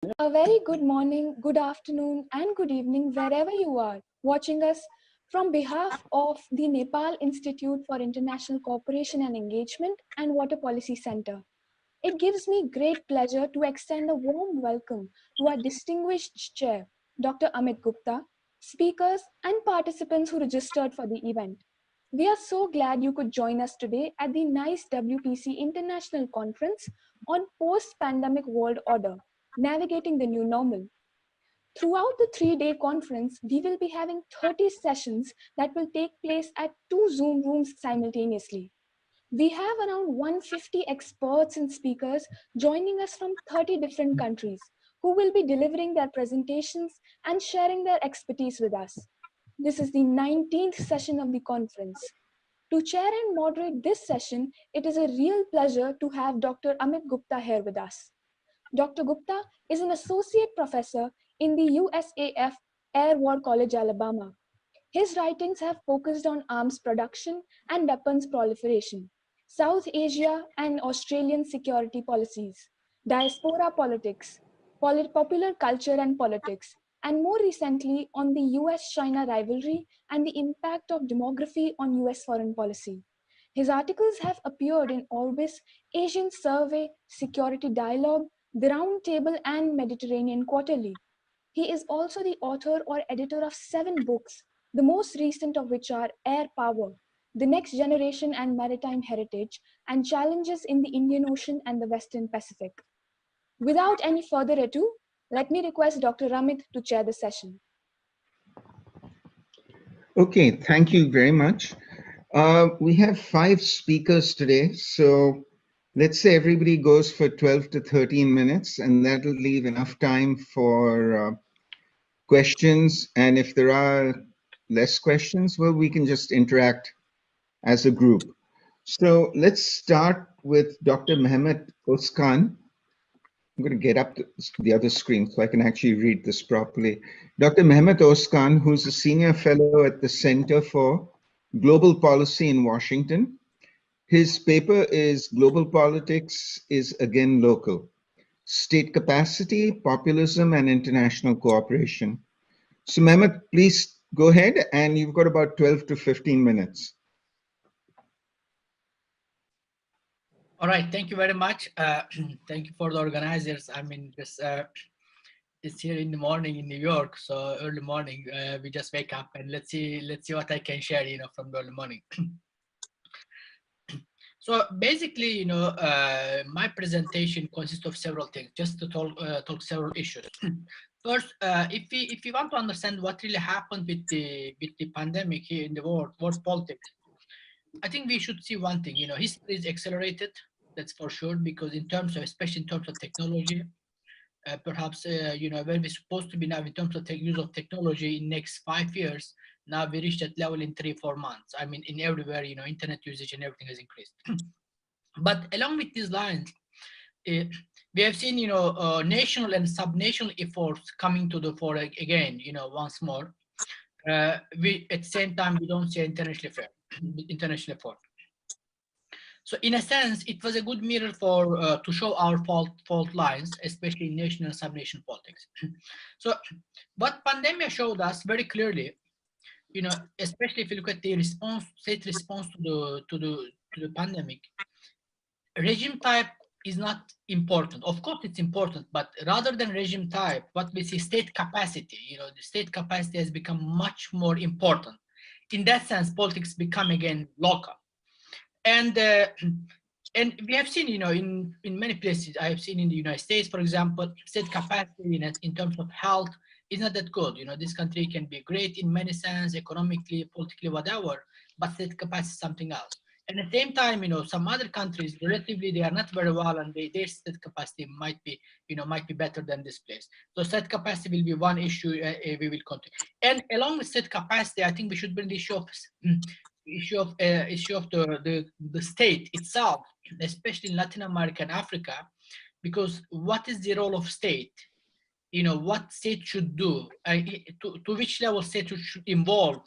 A very good morning, good afternoon, and good evening, wherever you are watching us. From behalf of the Nepal Institute for International Cooperation and Engagement and Water Policy Center, it gives me great pleasure to extend a warm welcome to our distinguished chair, Dr. Amit Gupta, speakers, and participants who registered for the event. We are so glad you could join us today at the NICE WPC International Conference on Post-Pandemic World Order, Navigating the New Normal. Throughout the 3-day conference, we will be having 30 sessions that will take place at 2 Zoom rooms simultaneously. We have around 150 experts and speakers joining us from 30 different countries who will be delivering their presentations and sharing their expertise with us. This is the 19th session of the conference. To chair and moderate this session, it is a real pleasure to have Dr. Amit Gupta here with us. Dr. Gupta is an associate professor in the USAF Air War College, Alabama. His writings have focused on arms production and weapons proliferation, South Asia and Australian security policies, diaspora politics, popular culture and politics, and more recently on the US-China rivalry and the impact of demography on US foreign policy. His articles have appeared in Orbis, Asian Survey, Security Dialogue, The Round Table, and Mediterranean Quarterly. He is also the author or editor of 7 books, the most recent of which are Air Power, The Next Generation and Maritime Heritage, and Challenges in the Indian Ocean and the Western Pacific. Without any further ado, let me request Dr. Amit to chair the session. Okay, thank you very much. We have 5 speakers today, so let's say everybody goes for 12 to 13 minutes, and that'll leave enough time for questions. And if there are less questions, well, we can just interact as a group. So let's start with Dr. Mehmet Özkan. I'm going to get up to the other screen so I can actually read this properly. Dr. Mehmet Özkan, who's a senior fellow at the Center for Global Policy in Washington. His paper is Global Politics is Again Local: State Capacity, Populism, and International Cooperation. So Mehmet, please go ahead, and you've got about 12 to 15 minutes. All right, thank you very much. Thank you for the organizers. I mean, it's here in the morning in New York, so early morning. We just wake up and let's see what I can share, from the early morning. So basically, my presentation consists of several things, just to talk several issues. First, if we want to understand what really happened with the pandemic here in the world politics, I think we should see one thing. History is accelerated. That's for sure, because especially in terms of technology, perhaps where we're supposed to be now in terms of use of technology in next 5 years, now we reached that level in 3-4 months. I mean, in everywhere, internet usage and everything has increased. But along with these lines, we have seen national and subnational efforts coming to the fore again. Once more. We at the same time we don't see international effort. So in a sense, it was a good mirror to show our fault lines, especially in national and subnational politics. So what pandemic showed us very clearly, especially if you look at the state response to the pandemic, regime type is not important. Of course, it's important, but rather than regime type, what we see state capacity. The state capacity has become much more important. In that sense, politics become again local. And we have seen, in many places, I have seen in the United States, for example, state capacity in terms of health is not that good. This country can be great in many sense, economically, politically, whatever, but state capacity is something else. And at the same time, some other countries, relatively, they are not very well, and their state capacity might be better than this place. So state capacity will be one issue we will continue. And along with state capacity, I think we should bring the issue of the state itself, especially in Latin America and Africa, because what is the role of state? What state should do, to which level state should involve.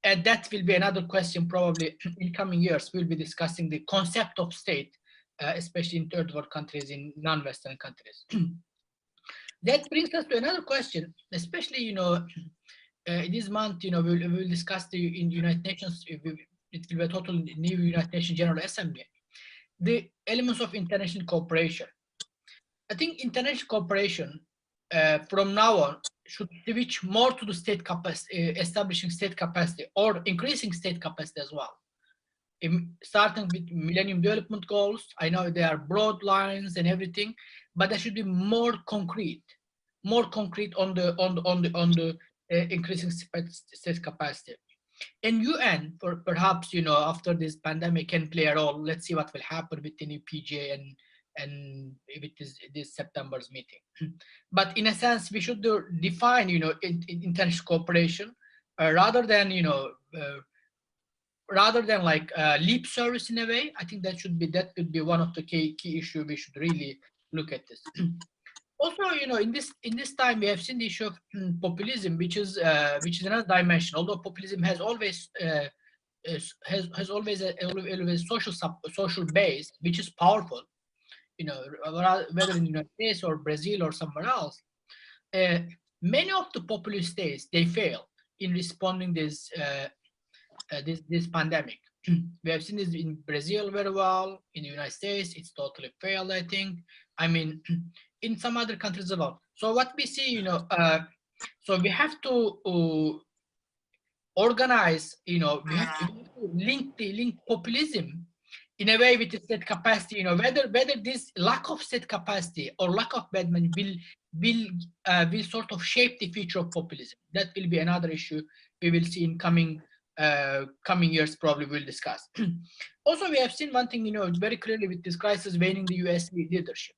And that will be another question probably in coming years. We'll be discussing the concept of state, especially in third world countries, in non-Western countries. That brings us to another question, especially, this month, we'll discuss in United Nations, it will be a total new United Nations General Assembly, the elements of international cooperation. I think international cooperation from now on should switch more to the state capacity, establishing state capacity or increasing state capacity as well. Starting with Millennium Development Goals, I know there are broad lines and everything, but there should be more concrete on the increasing state capacity. And UN, for perhaps, after this pandemic, can play a role. Let's see what will happen with the new PGA and with this September's meeting. But in a sense, we should define, international cooperation rather than, rather than like lip service in a way. I think that would be one of the key issue we should really look at this. Also, in this time we have seen the issue of populism, which is another dimension. Although populism has always has always a social base, which is powerful. Whether in the United States or Brazil or somewhere else, many of the populist states, they fail in responding this pandemic. We have seen this in Brazil very well. In the United States, it's totally failed, I think. I mean, in some other countries as well. So what we see, so we have to organize, we have to link populism in a way with the state capacity, whether this lack of state capacity or lack of badman will sort of shape the future of populism. That will be another issue we will see in coming years, probably we'll discuss. Also, we have seen one thing, very clearly with this crisis waning the US leadership.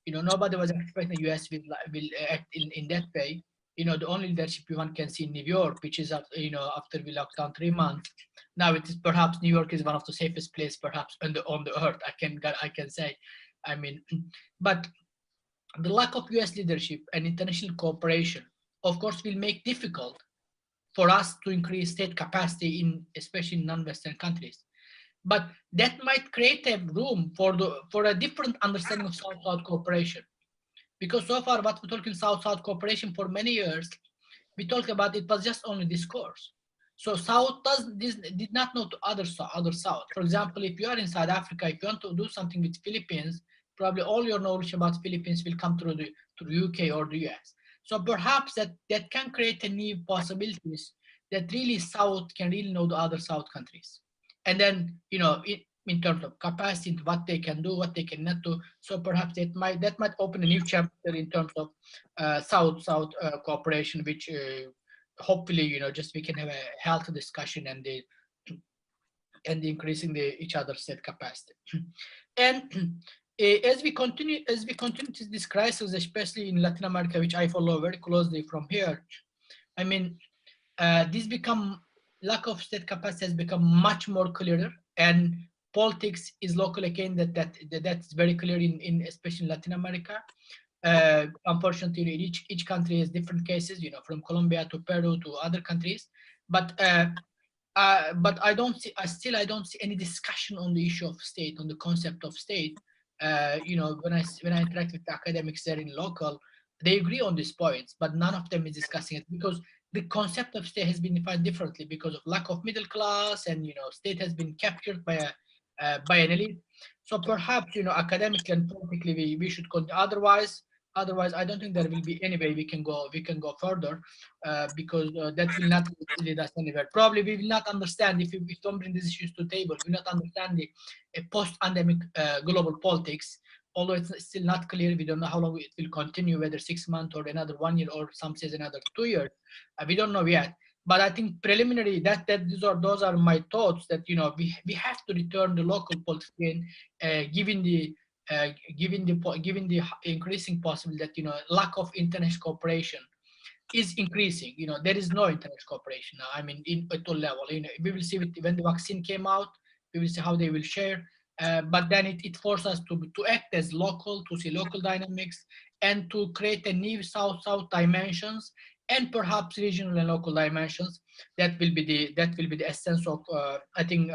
Nobody was expecting the US will act in that way. The only leadership one can see in New York, which is, after we locked down 3 months. Now it is perhaps New York is one of the safest places perhaps on the earth, I can say. I mean, but the lack of US leadership and international cooperation, of course, will make difficult for us to increase state capacity especially in non-Western countries. But that might create a room for a different understanding of South-South cooperation. Because so far, what we talk in South-South cooperation for many years, we talked about it was just only discourse. So South did not know to other South. For example, if you are in South Africa, if you want to do something with Philippines, probably all your knowledge about Philippines will come through the UK or the US. So perhaps that can create a new possibilities that really South can really know the other South countries. And then, in terms of capacity, what they can do, what they cannot do. So perhaps that might open a new chapter in terms of South-South cooperation, which hopefully, just we can have a healthy discussion and increasing each other's state capacity. And as we continue to this crisis, especially in Latin America, which I follow very closely from here, I mean, lack of state capacity has become much more clearer, and politics is local again. That's very clear in especially in Latin America. Unfortunately, each country has different cases, from Colombia to Peru to other countries. But I don't see any discussion on the issue of state, on the concept of state. When I interact with the academics there in local, they agree on these points, but none of them is discussing it because the concept of state has been defined differently because of lack of middle class, and state has been captured by an elite. So perhaps academically and politically we should continue. Otherwise, I don't think there will be any way we can go further because that will not lead us anywhere. Probably we will not understand if we don't bring these issues to the table. We will not understand the post-pandemic global politics. Although it's still not clear, we don't know how long it will continue, whether 6 months or another 1 year, or some says another 2 years. We don't know yet. But I think preliminary those are my thoughts that we have to return the local politics again, given the increasing possibility that lack of international cooperation is increasing. There is no international cooperation now. I mean, at all level. We will see when the vaccine came out. We will see how they will share. But then it forces us to act as local, to see local dynamics, and to create a new South-South dimensions, and perhaps regional and local dimensions. That will be the essence of I think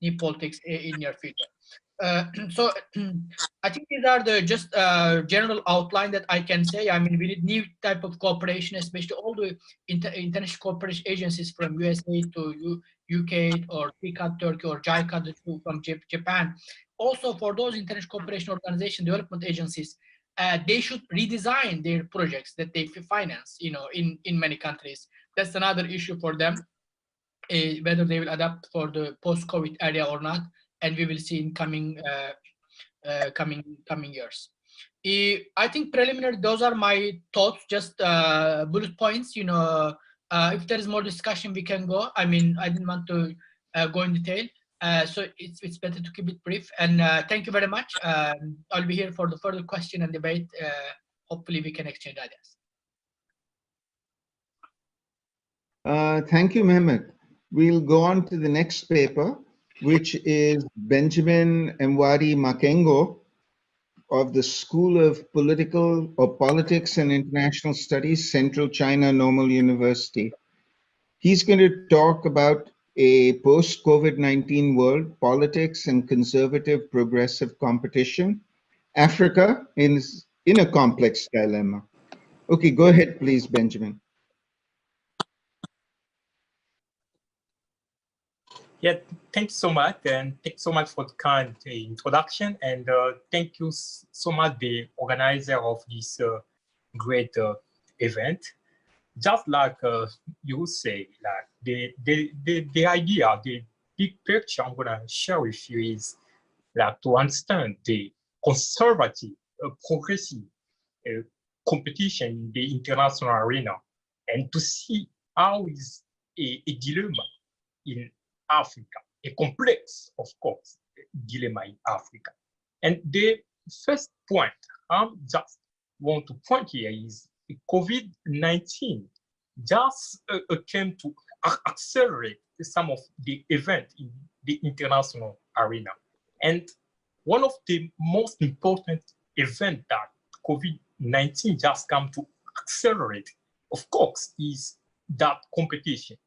new politics in near future. So I think these are the just general outline that I can say. I mean, we need new type of cooperation, especially all the international cooperation agencies from USA to UK or TICAD Turkey or JICA from Japan. Also, for those international cooperation organization development agencies, they should redesign their projects that they finance. In many countries, that's another issue for them, whether they will adapt for the post-COVID area or not, and we will see in coming years. I think preliminary, those are my thoughts, just bullet points. If there is more discussion, we can go. I mean, I didn't want to go in detail, so it's better to keep it brief. And thank you very much. I'll be here for the further question and debate. Hopefully, we can exchange ideas. Thank you, Mehmet. We'll go on to the next paper, which is Benjamin Mwari Makengo of the School of Politics and International Studies, Central China Normal University. He's going to talk about a post-COVID-19 world, politics and conservative progressive competition, Africa in a complex dilemma. Okay, go ahead, please, Benjamin. Yeah, thank you so much, and thank you so much for the kind introduction, and thank you so much, the organizer of this great event. Just like you say, like the idea, the big picture I'm gonna share with you is like to understand the conservative, progressive competition in the international arena, and to see how is a dilemma in Africa, a complex, of course, dilemma in Africa. And the first point I just want to point here is COVID-19 just came to accelerate some of the events in the international arena. And one of the most important events that COVID-19 just come to accelerate, of course, is that competition,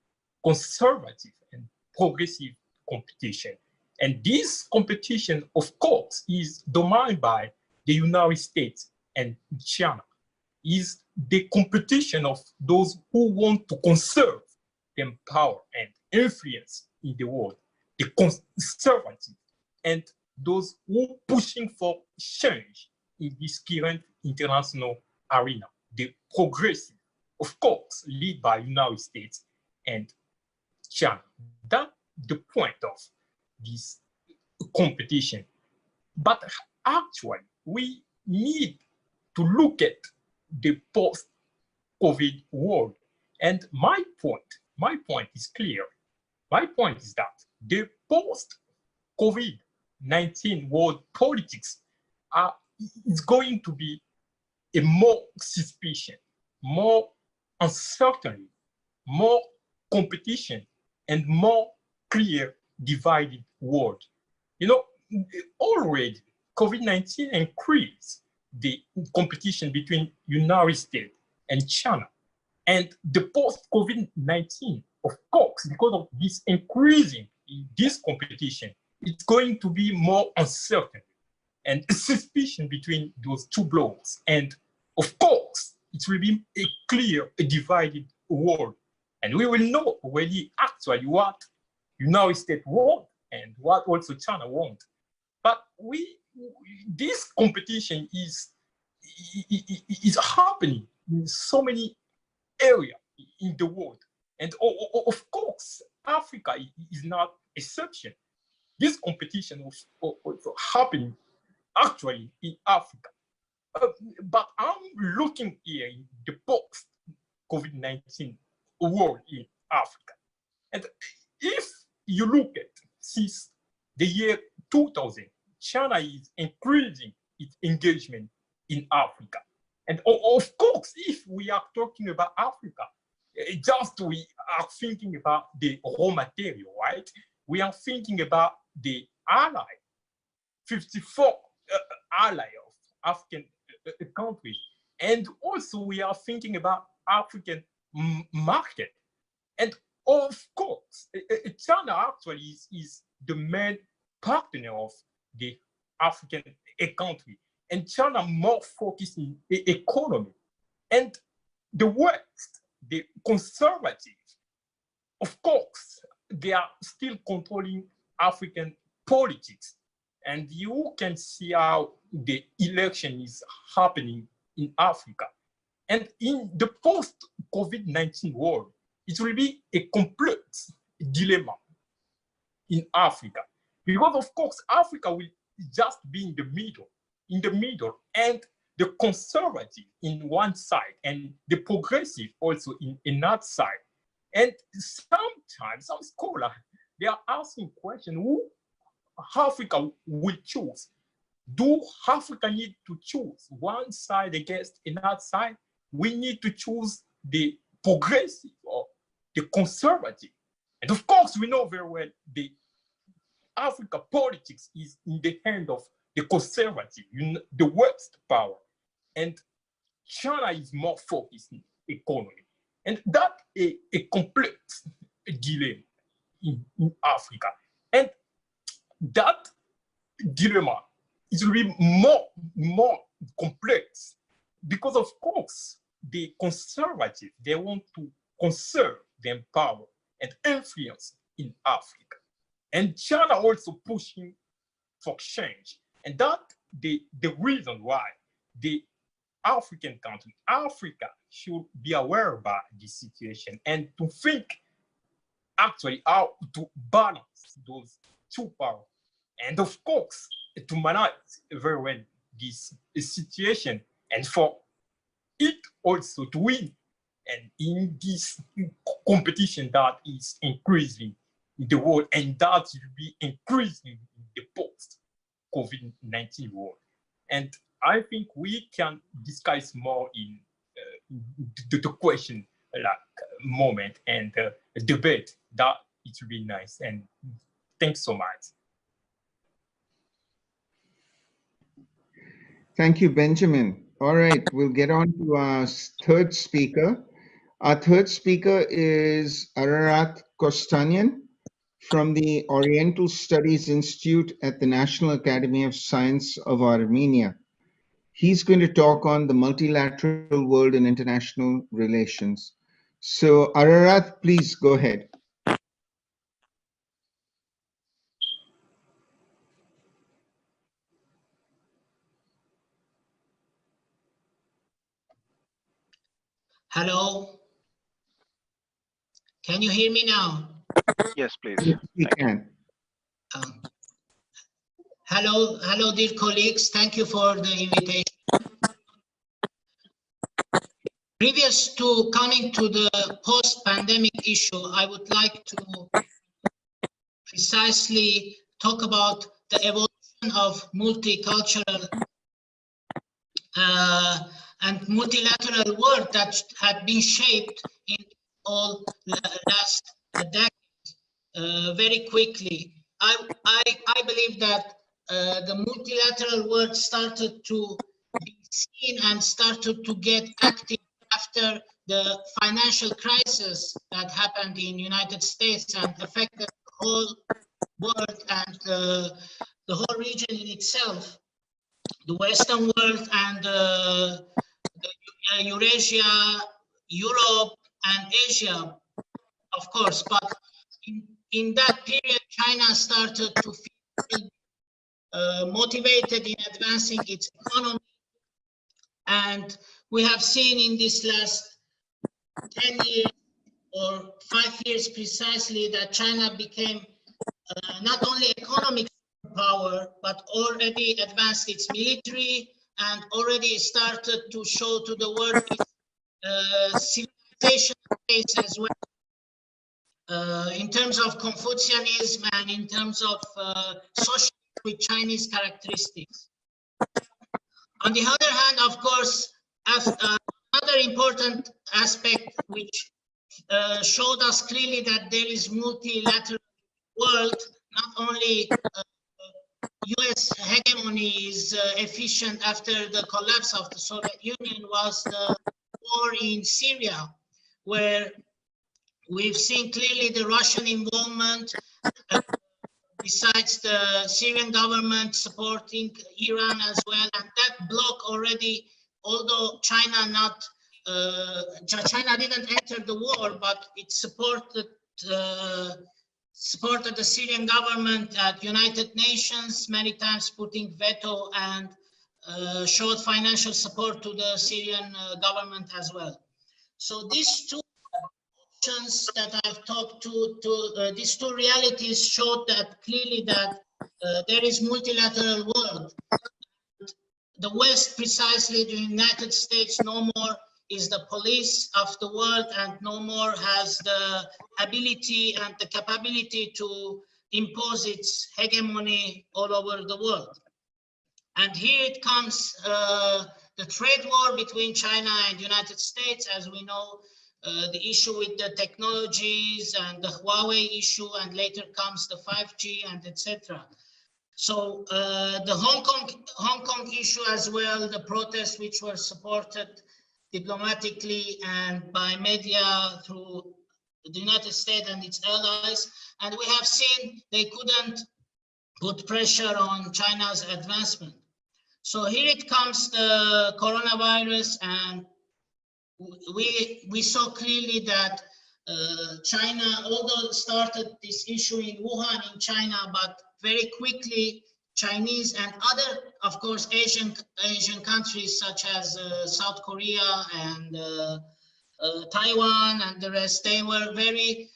conservative and progressive competition. And this competition, of course, is dominated by the United States and China. Is the competition of those who want to conserve their power and influence in the world, the conservative, and those who pushing for change in this current international arena, the progressive, of course, led by United States and China. That's the point of this competition. But actually, we need to look at the post-COVID world. And my point is clear. My point is that the post-COVID-19 world politics is going to be a more suspicion, more uncertainty, more competition, and more clear divided world. Already COVID-19 increased the competition between United States and China. And the post-COVID-19, of course, because of this increasing this competition, it's going to be more uncertain and suspicion between those two blocks. And of course, it will be a clear, divided world. And we will know really actually what United States want and what also China want. But this competition is happening in so many areas in the world. And of course, Africa is not exception. This competition was also happening actually in Africa. But I'm looking here in the post-COVID-19 world in Africa. And if you look at since the year 2000, China is increasing its engagement in Africa. And of course, if we are talking about Africa, just we are thinking about the raw material, right? We are thinking about the ally, 54 ally of African countries. And also we are thinking about African market. And of course, China actually is the main partner of the African country, and China more focused in the economy. And the West, the conservative, of course, they are still controlling African politics. And you can see how the election is happening in Africa. And in the post-COVID-19 world, it will be a complex dilemma in Africa. Because of course, Africa will just be in the middle, and the conservative in one side and the progressive also in another side. And sometimes some scholars, they are asking questions, who Africa will choose? Do Africa need to choose one side against another side? We need to choose the progressive or the conservative. And of course, we know very well the Africa politics is in the hand of the conservative, the West power. And China is more focused in economy. And that is a complex dilemma in Africa. And that dilemma is will be more complex because, of course, the conservative, they want to conserve their power and influence in Africa. And China also pushing for change. And that the reason why the African country, Africa should be aware about this situation and to think actually how to balance those two powers. And of course, to manage very well this situation and for it also to win. And in this competition that is increasing in the world, and that will be increasing in the post-COVID-19 world. And I think we can discuss more in the question like moment and debate. That it will be nice. And thanks so much. Thank you, Benjamin. All right, we'll get on to our third speaker. Our third speaker is Ararat Kostanyan from the Oriental Studies Institute at the National Academy of Science of Armenia. He's going to talk on the multilateral world and international relations. So Ararat, please go ahead. Hello. Can you hear me now? Yes, please. Yes, we can. Hello, dear colleagues. Thank you for the invitation. Previous to coming to the post-pandemic issue, I would like to precisely talk about the evolution of multicultural and multilateral world that had been shaped in all last decade very quickly. I believe that the multilateral world started to be seen and started to get active after the financial crisis that happened in the United States and affected the whole world and the whole region in itself, the Western world and the Eurasia, Europe and Asia, of course. But in that period, China started to feel motivated in advancing its economy. And we have seen in this last 10 years or 5 years precisely that China became not only economic power, but already advanced its military and already started to show to the world its civilization base as well. In terms of Confucianism and in terms of social with Chinese characteristics. On the other hand, of course, another important aspect which showed us clearly that there is multilateral world, not only US hegemony is efficient after the collapse of the Soviet Union, was the war in Syria, where we've seen clearly the Russian involvement, besides the Syrian government supporting Iran as well. And that bloc already, although China didn't enter the war, but it supported the Syrian government at United Nations, many times putting veto, and showed financial support to the Syrian government as well. So these two options that I've talked to these two realities showed that clearly that there is multilateral world. The West, precisely the United States, no more is the police of the world and no more has the ability and the capability to impose its hegemony all over the world. And here it comes, the trade war between China and United States, as we know, the issue with the technologies and the Huawei issue, and later comes the 5G and etc. So the Hong Kong issue as well, the protests which were supported diplomatically and by media through the United States and its allies. And we have seen they couldn't put pressure on China's advancement. So here it comes, the coronavirus, and we saw clearly that China, although started this issue in Wuhan in China, but very quickly Chinese and other, of course, Asian countries such as South Korea and Taiwan and the rest, they were very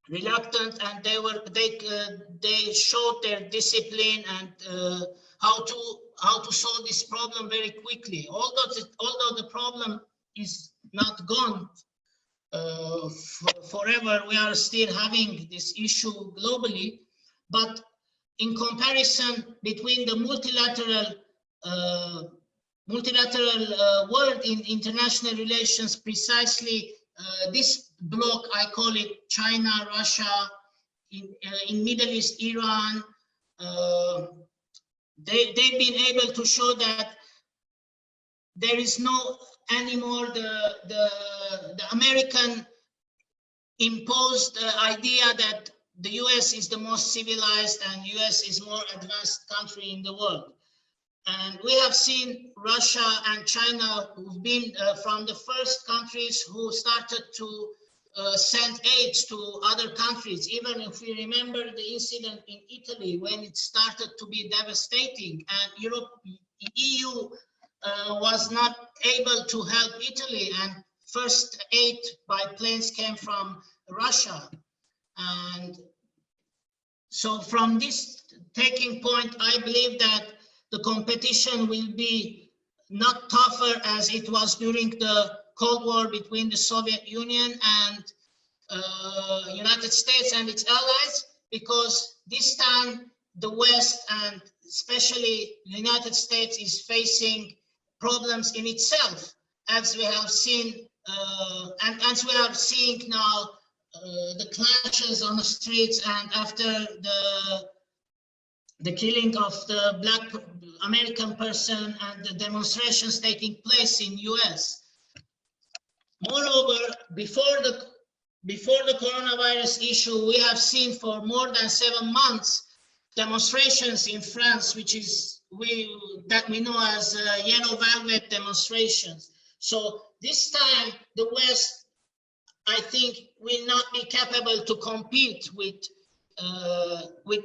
reluctant, and they showed their discipline and how to solve this problem very quickly. Although the problem is not gone forever, we are still having this issue globally. But in comparison between the multilateral world in international relations, precisely this bloc, I call it China, Russia, in Middle East, Iran, they've been able to show that there is no anymore the American imposed idea that the US is the most civilized and US is more advanced country in the world. And we have seen Russia and China, who've been from the first countries who started to send aid to other countries. Even if we remember the incident in Italy when it started to be devastating, and EU was not able to help Italy, and first aid by planes came from Russia. And so from this taking point, I believe that the competition will be not tougher as it was during the Cold War between the Soviet Union and United States and its allies, because this time the West and especially the United States is facing problems in itself, as we have seen and as we are seeing now, the clashes on the streets, and after the killing of the Black American person and the demonstrations taking place in US. Moreover, before the coronavirus issue, we have seen for more than 7 months demonstrations in France, which is that we know as Yellow Velvet demonstrations. So this time the West, I think, will not be capable to compete with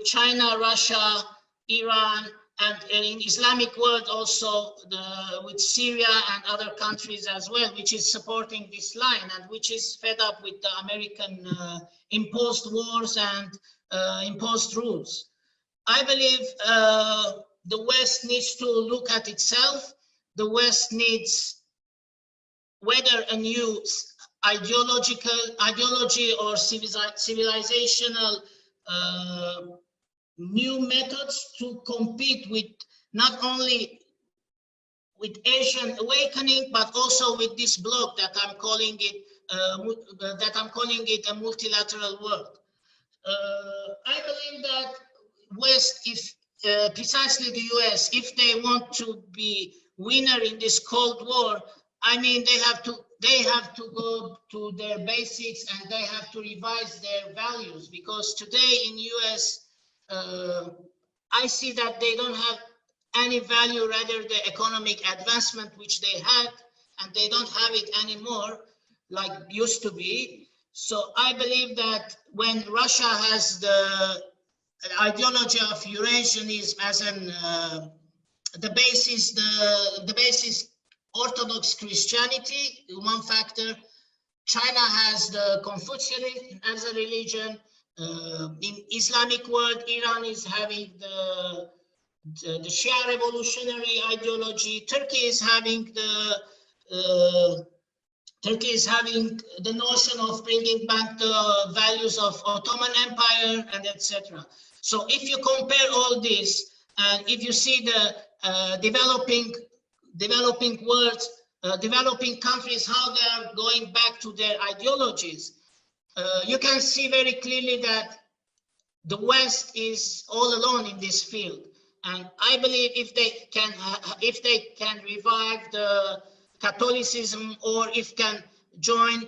China, Russia, Iran, and in Islamic world also with Syria and other countries as well, which is supporting this line and which is fed up with the American imposed wars and imposed rules. I believe the West needs to look at itself. The West needs whether a new ideology or civilizational new methods to compete with not only with Asian awakening, but also with this bloc that I'm calling it a multilateral world. I believe that West, if precisely the US, if they want to be winner in this Cold War, I mean, they they have to go to their basics and they have to revise their values, because today in US, I see that they don't have any value, rather the economic advancement which they had, and they don't have it anymore like used to be. So I believe that when Russia has the ideology of Eurasianism as an the basis Orthodox Christianity, one factor. China has the Confucianism as a religion. In Islamic world, Iran is having the Shia revolutionary ideology. Turkey is having the notion of bringing back the values of Ottoman Empire and etc. So if you compare all this, and if you see the developing world, developing countries, how they are going back to their ideologies, you can see very clearly that the West is all alone in this field. And I believe if they can revive the Catholicism, or if can join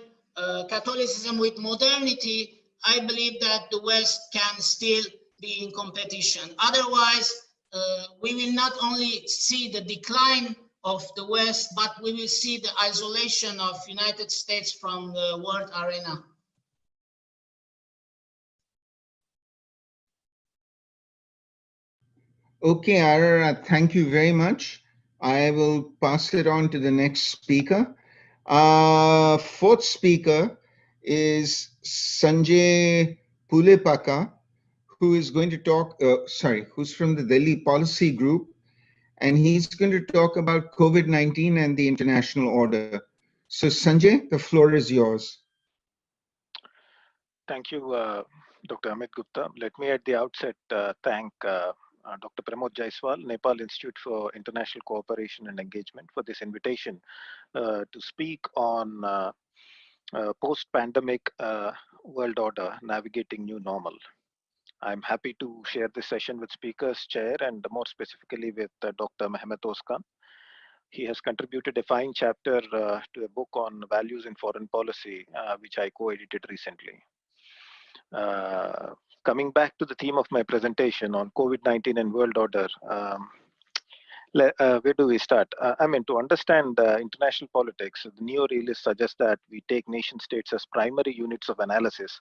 Catholicism with modernity, I believe that the West can still be in competition. Otherwise, we will not only see the decline of the West, but we will see the isolation of United States from the world arena. Okay, Ararat, thank you very much. I will pass it on to the next speaker. Fourth speaker is Sanjay Pulepaka, who is going to talk, who's from the Delhi Policy Group, and he's going to talk about COVID-19 and the international order. So Sanjay, the floor is yours. Thank you, Dr. Amit Gupta. Let me at the outset thank Dr. Pramod Jaiswal, Nepal Institute for International Cooperation and Engagement, for this invitation to speak on post-pandemic world order, navigating new normal. I'm happy to share this session with speakers, chair, and more specifically with Dr. Mehmet Ozkan. He has contributed a fine chapter to a book on values in foreign policy, which I co-edited recently. Coming back to the theme of my presentation on COVID-19 and world order, where do we start? To understand international politics, the neo-realists suggest that we take nation states as primary units of analysis,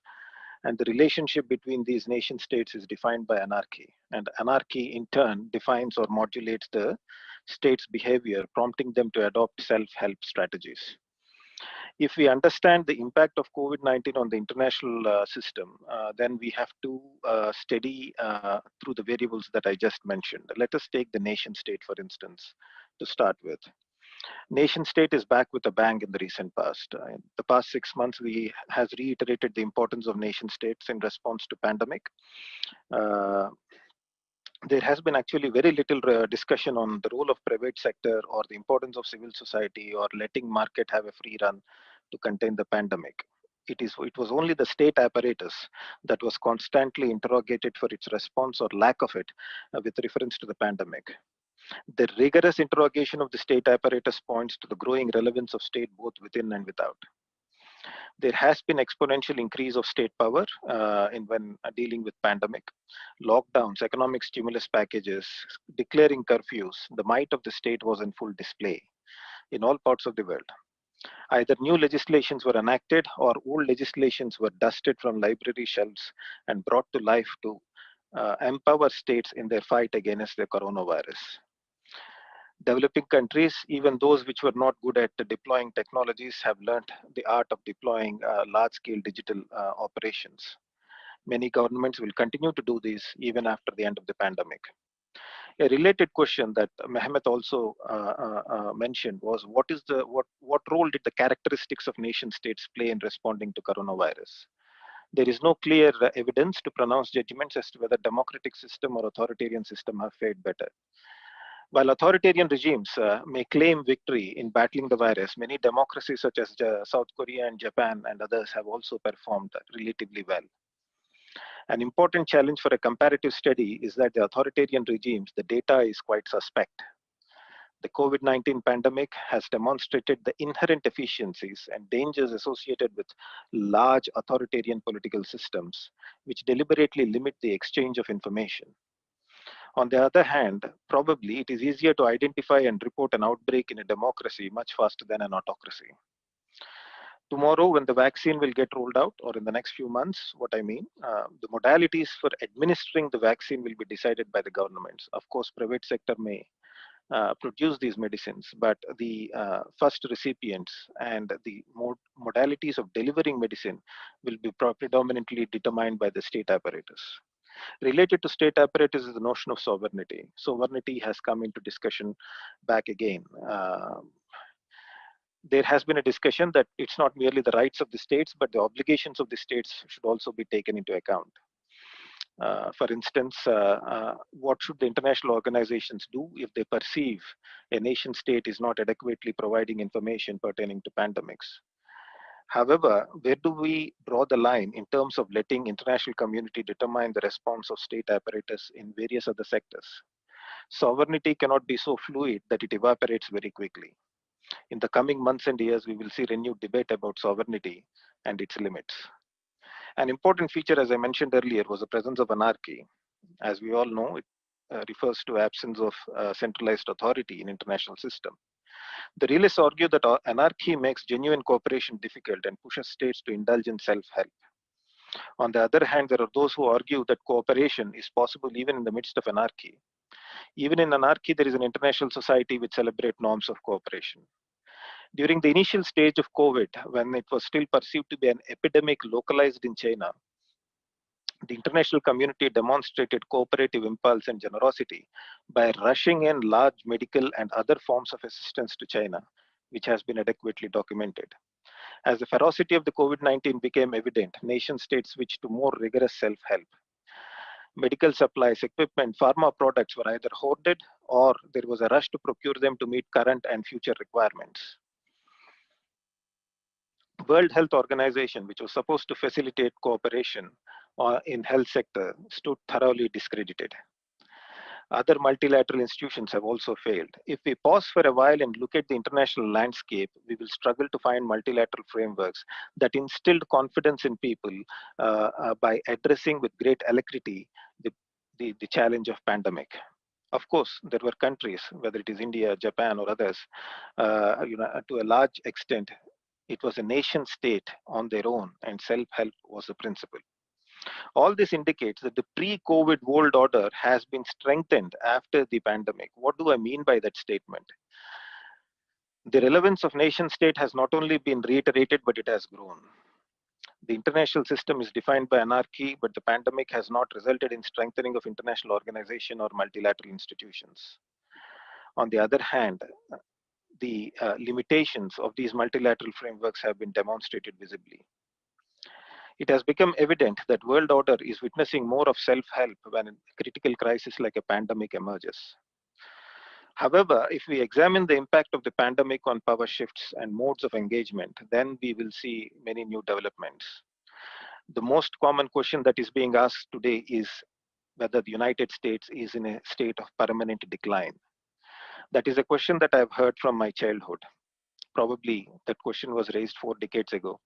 and the relationship between these nation states is defined by anarchy. And anarchy, in turn, defines or modulates the state's behavior, prompting them to adopt self-help strategies. If we understand the impact of COVID-19 on the international system, then we have to study through the variables that I just mentioned. Let us take the nation state, for instance, to start with. Nation state is back with a bang in the recent past. In the past 6 months, we has reiterated the importance of nation states in response to pandemic. There has been actually very little discussion on the role of private sector or the importance of civil society or letting market have a free run to contain the pandemic. It was only the state apparatus that was constantly interrogated for its response or lack of it with reference to the pandemic. The rigorous interrogation of the state apparatus points to the growing relevance of state both within and without. There has been exponential increase of state power when dealing with pandemic, lockdowns, economic stimulus packages, declaring curfews. The might of the state was in full display in all parts of the world. Either new legislations were enacted or old legislations were dusted from library shelves and brought to life to empower states in their fight against the coronavirus. Developing countries, even those which were not good at deploying technologies, have learned the art of deploying large-scale digital operations. Many governments will continue to do this even after the end of the pandemic. A related question that Mehmet also mentioned was what role did the characteristics of nation states play in responding to coronavirus? There is no clear evidence to pronounce judgments as to whether democratic system or authoritarian system have fared better. While authoritarian regimes may claim victory in battling the virus, many democracies such as South Korea and Japan and others have also performed relatively well. An important challenge for a comparative study is that the authoritarian regimes, the data is quite suspect. The COVID-19 pandemic has demonstrated the inherent efficiencies and dangers associated with large authoritarian political systems, which deliberately limit the exchange of information. On the other hand, probably it is easier to identify and report an outbreak in a democracy much faster than an autocracy. Tomorrow, when the vaccine will get rolled out, or in the next few months, what I mean, the modalities for administering the vaccine will be decided by the governments. Of course, private sector may produce these medicines, but the first recipients and the modalities of delivering medicine will be predominantly determined by the state apparatus. Related to state apparatus is the notion of sovereignty. Sovereignty has come into discussion back again. There has been a discussion that it's not merely the rights of the states, but the obligations of the states should also be taken into account. For instance, what should the international organizations do if they perceive a nation state is not adequately providing information pertaining to pandemics? However, where do we draw the line in terms of letting international community determine the response of state apparatus in various other sectors? Sovereignty cannot be so fluid that it evaporates very quickly. In the coming months and years, we will see renewed debate about sovereignty and its limits. An important feature, as I mentioned earlier, was the presence of anarchy. As we all know, it refers to absence of centralized authority in international system. The realists argue that anarchy makes genuine cooperation difficult and pushes states to indulge in self-help. On the other hand, there are those who argue that cooperation is possible even in the midst of anarchy. Even in anarchy, there is an international society which celebrates norms of cooperation. During the initial stage of COVID, when it was still perceived to be an epidemic localized in China, the international community demonstrated cooperative impulse and generosity by rushing in large medical and other forms of assistance to China, which has been adequately documented. As the ferocity of the COVID-19 became evident, nation states switched to more rigorous self-help. Medical supplies, equipment, pharma products were either hoarded or there was a rush to procure them to meet current and future requirements. World Health Organization, which was supposed to facilitate cooperation in health sector, stood thoroughly discredited. Other multilateral institutions have also failed. If we pause for a while and look at the international landscape, we will struggle to find multilateral frameworks that instilled confidence in people by addressing with great alacrity the challenge of pandemic. Of course, there were countries, whether it is India, Japan, or others, to a large extent, it was a nation state on their own, and self-help was the principle. All this indicates that the pre-COVID world order has been strengthened after the pandemic. What do I mean by that statement? The relevance of nation state has not only been reiterated, but it has grown. The international system is defined by anarchy, but the pandemic has not resulted in strengthening of international organization or multilateral institutions. On the other hand, the limitations of these multilateral frameworks have been demonstrated visibly. It has become evident that world order is witnessing more of self-help when a critical crisis like a pandemic emerges. However, if we examine the impact of the pandemic on power shifts and modes of engagement, then we will see many new developments. The most common question that is being asked today is whether the United States is in a state of permanent decline. That is a question that I've heard from my childhood. Probably that question was raised 4 decades ago.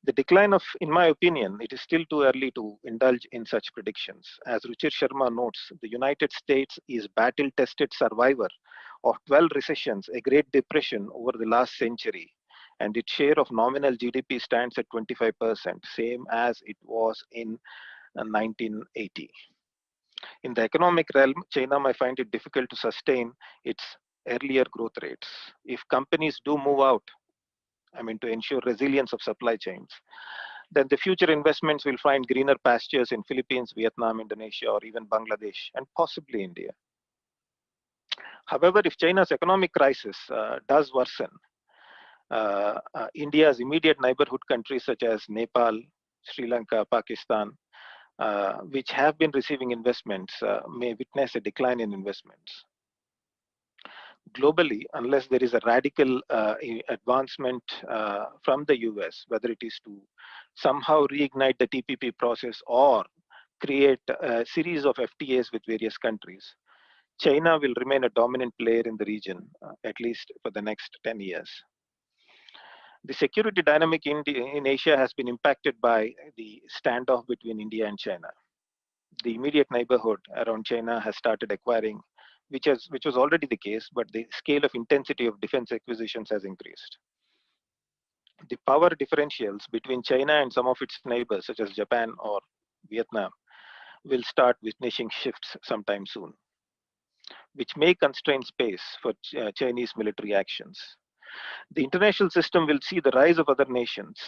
The decline of, in my opinion, it is still too early to indulge in such predictions. As Ruchir Sharma notes, the United States is battle-tested survivor of 12 recessions, a Great Depression over the last century, and its share of nominal GDP stands at 25%, same as it was in 1980. In the economic realm, China might find it difficult to sustain its earlier growth rates. If companies do move out, to ensure resilience of supply chains, then the future investments will find greener pastures in Philippines, Vietnam, Indonesia, or even Bangladesh, and possibly India. However, if China's economic crisis does worsen, India's immediate neighborhood countries such as Nepal, Sri Lanka, Pakistan, which have been receiving investments, may witness a decline in investments. Globally, unless there is a radical advancement from the US, whether it is to somehow reignite the TPP process or create a series of FTAs with various countries, China will remain a dominant player in the region, at least for the next 10 years. The security dynamic in Asia has been impacted by the standoff between India and China. The immediate neighborhood around China has started acquiring, which was already the case, but the scale of intensity of defense acquisitions has increased. The power differentials between China and some of its neighbors, such as Japan or Vietnam, will start witnessing shifts sometime soon, which may constrain space for Chinese military actions. The international system will see the rise of other nations,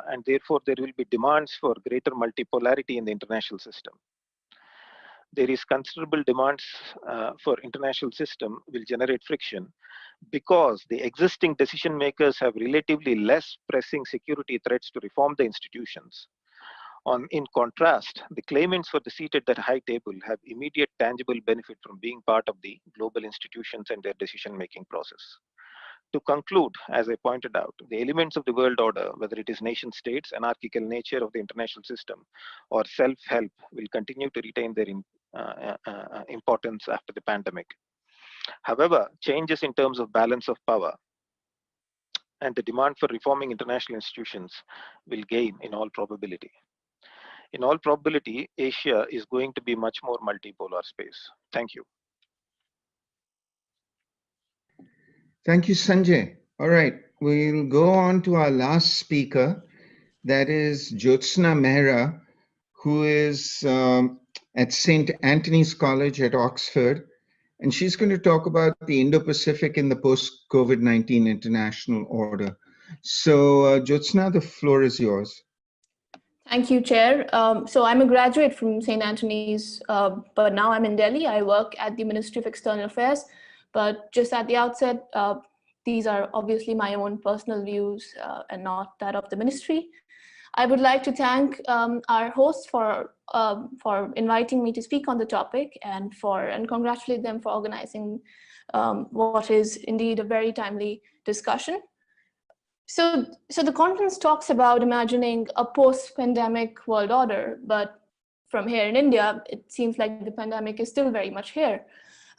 and therefore there will be demands for greater multipolarity in the international system. There is considerable demands for international system will generate friction because the existing decision makers have relatively less pressing security threats to reform the institutions. In contrast, the claimants for the seat at that high table have immediate tangible benefit from being part of the global institutions and their decision-making process. To conclude, as I pointed out, the elements of the world order, whether it is nation states, anarchical nature of the international system, or self-help, will continue to retain their importance after the pandemic. However, changes in terms of balance of power and the demand for reforming international institutions will gain in all probability. In all probability, Asia is going to be much more multipolar space. Thank you. Thank you, Sanjay. All right, we'll go on to our last speaker. That is Jyotsna Mehra, who is at St. Anthony's College at Oxford. And she's going to talk about the Indo-Pacific in the post-COVID-19 international order. So, Jyotsna, the floor is yours. Thank you, Chair. So I'm a graduate from St. Anthony's, but now I'm in Delhi. I work at the Ministry of External Affairs. But just at the outset, these are obviously my own personal views and not that of the ministry. I would like to thank our hosts for inviting me to speak on the topic and congratulate them for organizing what is indeed a very timely discussion. So the conference talks about imagining a post-pandemic world order, but from here in India, it seems like the pandemic is still very much here.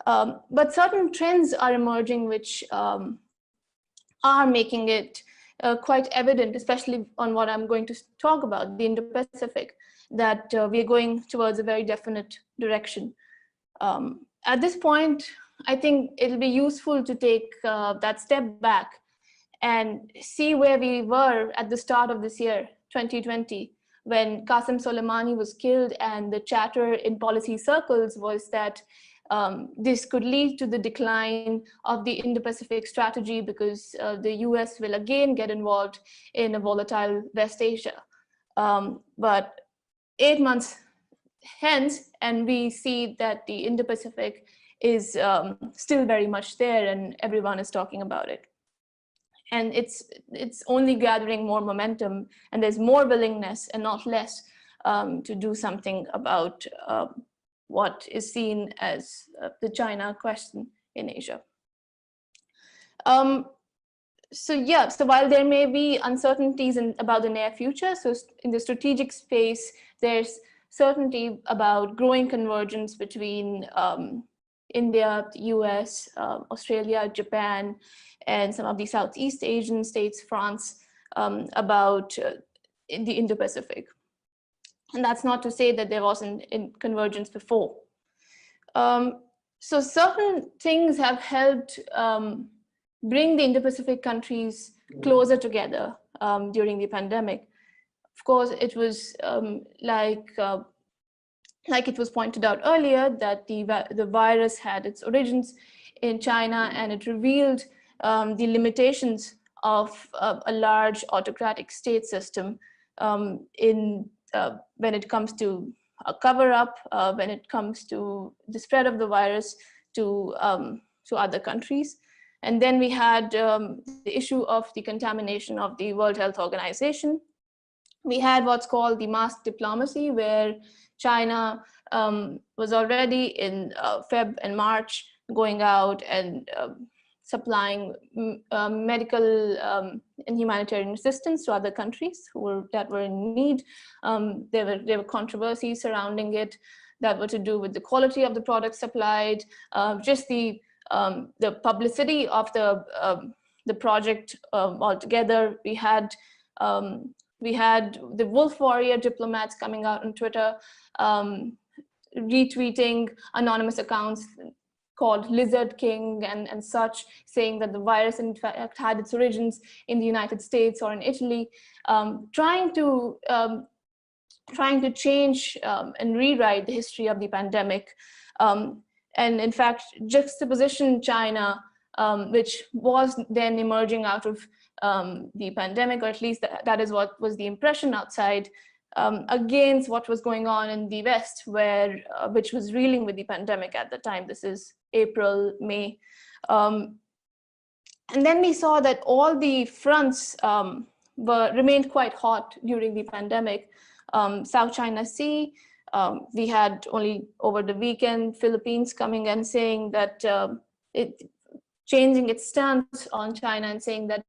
But certain trends are emerging which are making it quite evident, especially on what I'm going to talk about, the Indo-Pacific, that we are going towards a very definite direction. At this point, I think it'll be useful to take that step back and see where we were at the start of this year, 2020, when Qasem Soleimani was killed, and the chatter in policy circles was that this could lead to the decline of the Indo-Pacific strategy because the US will again get involved in a volatile West Asia. But 8 months hence, and we see that the Indo-Pacific is still very much there, and everyone is talking about it. And it's only gathering more momentum, and there's more willingness and not less to do something about what is seen as the China question in Asia. So while there may be uncertainties about the near future, so in the strategic space, there's certainty about growing convergence between India, the US, Australia, Japan, and some of the Southeast Asian states, France, about the Indo-Pacific. And that's not to say that there wasn't convergence before. So certain things have helped bring the Indo-Pacific countries closer together during the pandemic. Of course, it was like it was pointed out earlier, that the virus had its origins in China, and it revealed the limitations of a large autocratic state system when it comes to a cover-up, when it comes to the spread of the virus to other countries. And then we had the issue of the contamination of the World Health Organization. We had what's called the mask diplomacy, where China was already in Feb and March going out and supplying medical and humanitarian assistance to other countries that were in need. There were controversies surrounding it. that were to do with the quality of the products supplied, just the publicity of the project altogether. We had the wolf warrior diplomats coming out on Twitter, retweeting anonymous accounts called Lizard King and such, saying that the virus in fact had its origins in the United States or in Italy, trying to change and rewrite the history of the pandemic. And in fact, juxtaposition China, which was then emerging out of the pandemic, or at least that is what was the impression outside, against what was going on in the West, which was reeling with the pandemic at the time. This is April, May. And then we saw that all the fronts remained quite hot during the pandemic. South China Sea, we had only over the weekend Philippines coming and saying that changing its stance on China and saying that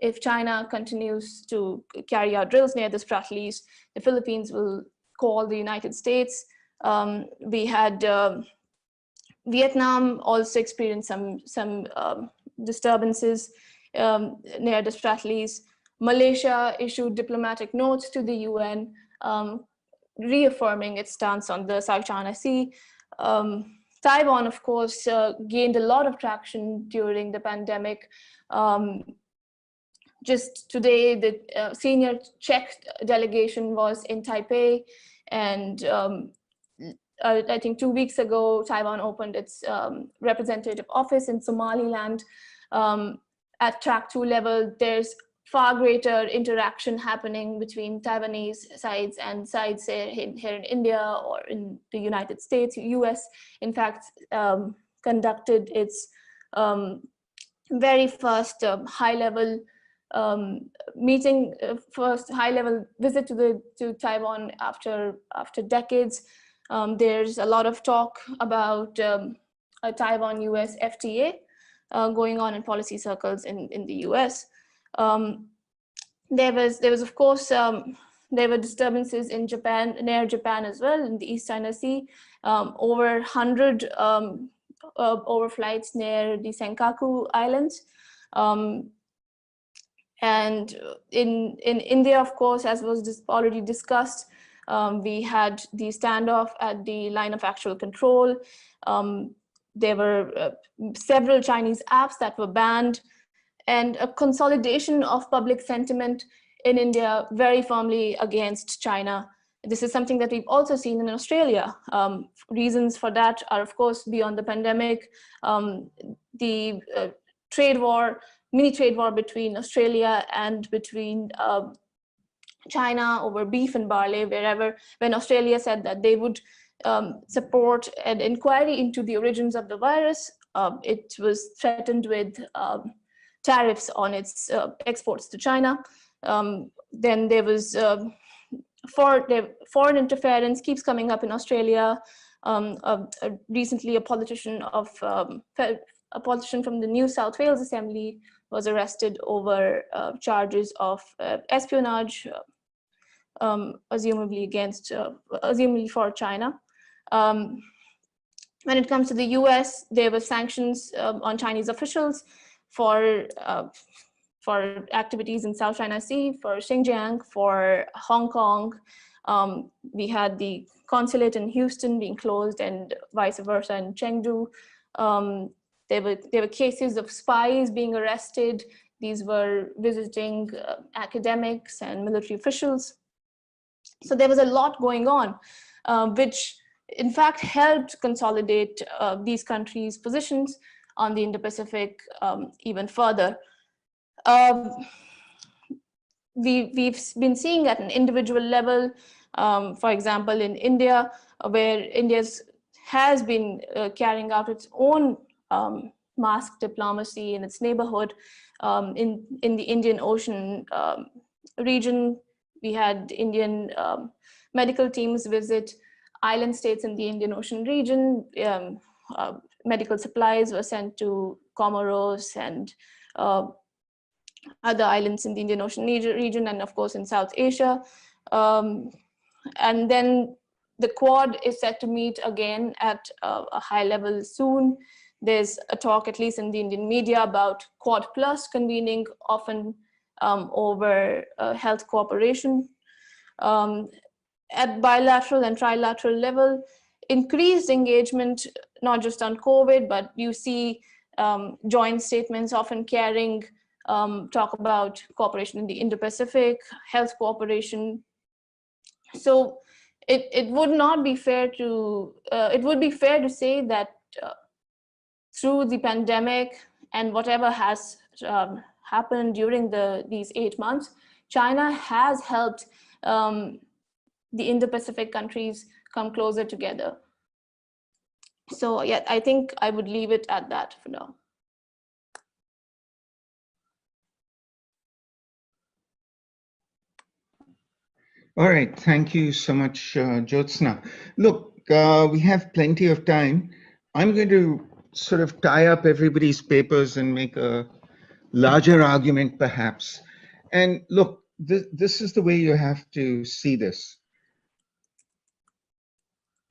if China continues to carry out drills near the Spratlys, the Philippines will call the United States. We had Vietnam also experienced some disturbances near the Spratlys. Malaysia issued diplomatic notes to the UN, reaffirming its stance on the South China Sea. Taiwan, of course, gained a lot of traction during the pandemic. Just today, the senior Czech delegation was in Taipei, and I think 2 weeks ago, Taiwan opened its representative office in Somaliland. At track 2 level, there's far greater interaction happening between Taiwanese sides and sides here in India or in the United States. US, in fact, conducted its very first high-level meeting, first high-level visit to Taiwan after decades. There's a lot of talk about a Taiwan-US FTA going on in policy circles in the US. There was of course there were disturbances in Japan, near Japan as well, in the East China Sea. Over 100 overflights near the Senkaku Islands. And in India, of course, as was already discussed, we had the standoff at the line of actual control. There were several Chinese apps that were banned, and a consolidation of public sentiment in India very firmly against China. This is something that we've also seen in Australia. Reasons for that are, of course, beyond the pandemic. The mini trade war between Australia and between China over beef and barley, when Australia said that they would support an inquiry into the origins of the virus, it was threatened with tariffs on its exports to China. Then there was foreign interference keeps coming up in Australia. Recently, a politician from the New South Wales Assembly was arrested over charges of espionage, assumably for China. When it comes to the US, there were sanctions on Chinese officials for activities in South China Sea, for Xinjiang, for Hong Kong. We had the consulate in Houston being closed and vice versa in Chengdu. There were cases of spies being arrested. These were visiting academics and military officials. So there was a lot going on, which in fact helped consolidate these countries' positions on the Indo-Pacific even further. We've been seeing at an individual level, for example, in India, where India has been carrying out its own mask diplomacy in its neighborhood. In the Indian Ocean region, we had Indian medical teams visit island states in the Indian Ocean region. Medical supplies were sent to Comoros and other islands in the Indian Ocean region, and of course in South Asia. And then The Quad is set to meet again at a high level soon. There's a talk, at least in the Indian media, about Quad Plus convening, often over health cooperation. At bilateral and trilateral level, increased engagement, not just on COVID, but you see joint statements often carrying talk about cooperation in the Indo-Pacific, health cooperation. So it would not be fair to, it would be fair to say that through the pandemic and whatever has happened during these 8 months, China has helped the Indo-Pacific countries come closer together. So yeah, I think I would leave it at that for now. All right, thank you so much, Jyotsna. Look, we have plenty of time. I'm going to sort of tie up everybody's papers and make a larger argument, perhaps. And look, this is the way you have to see this.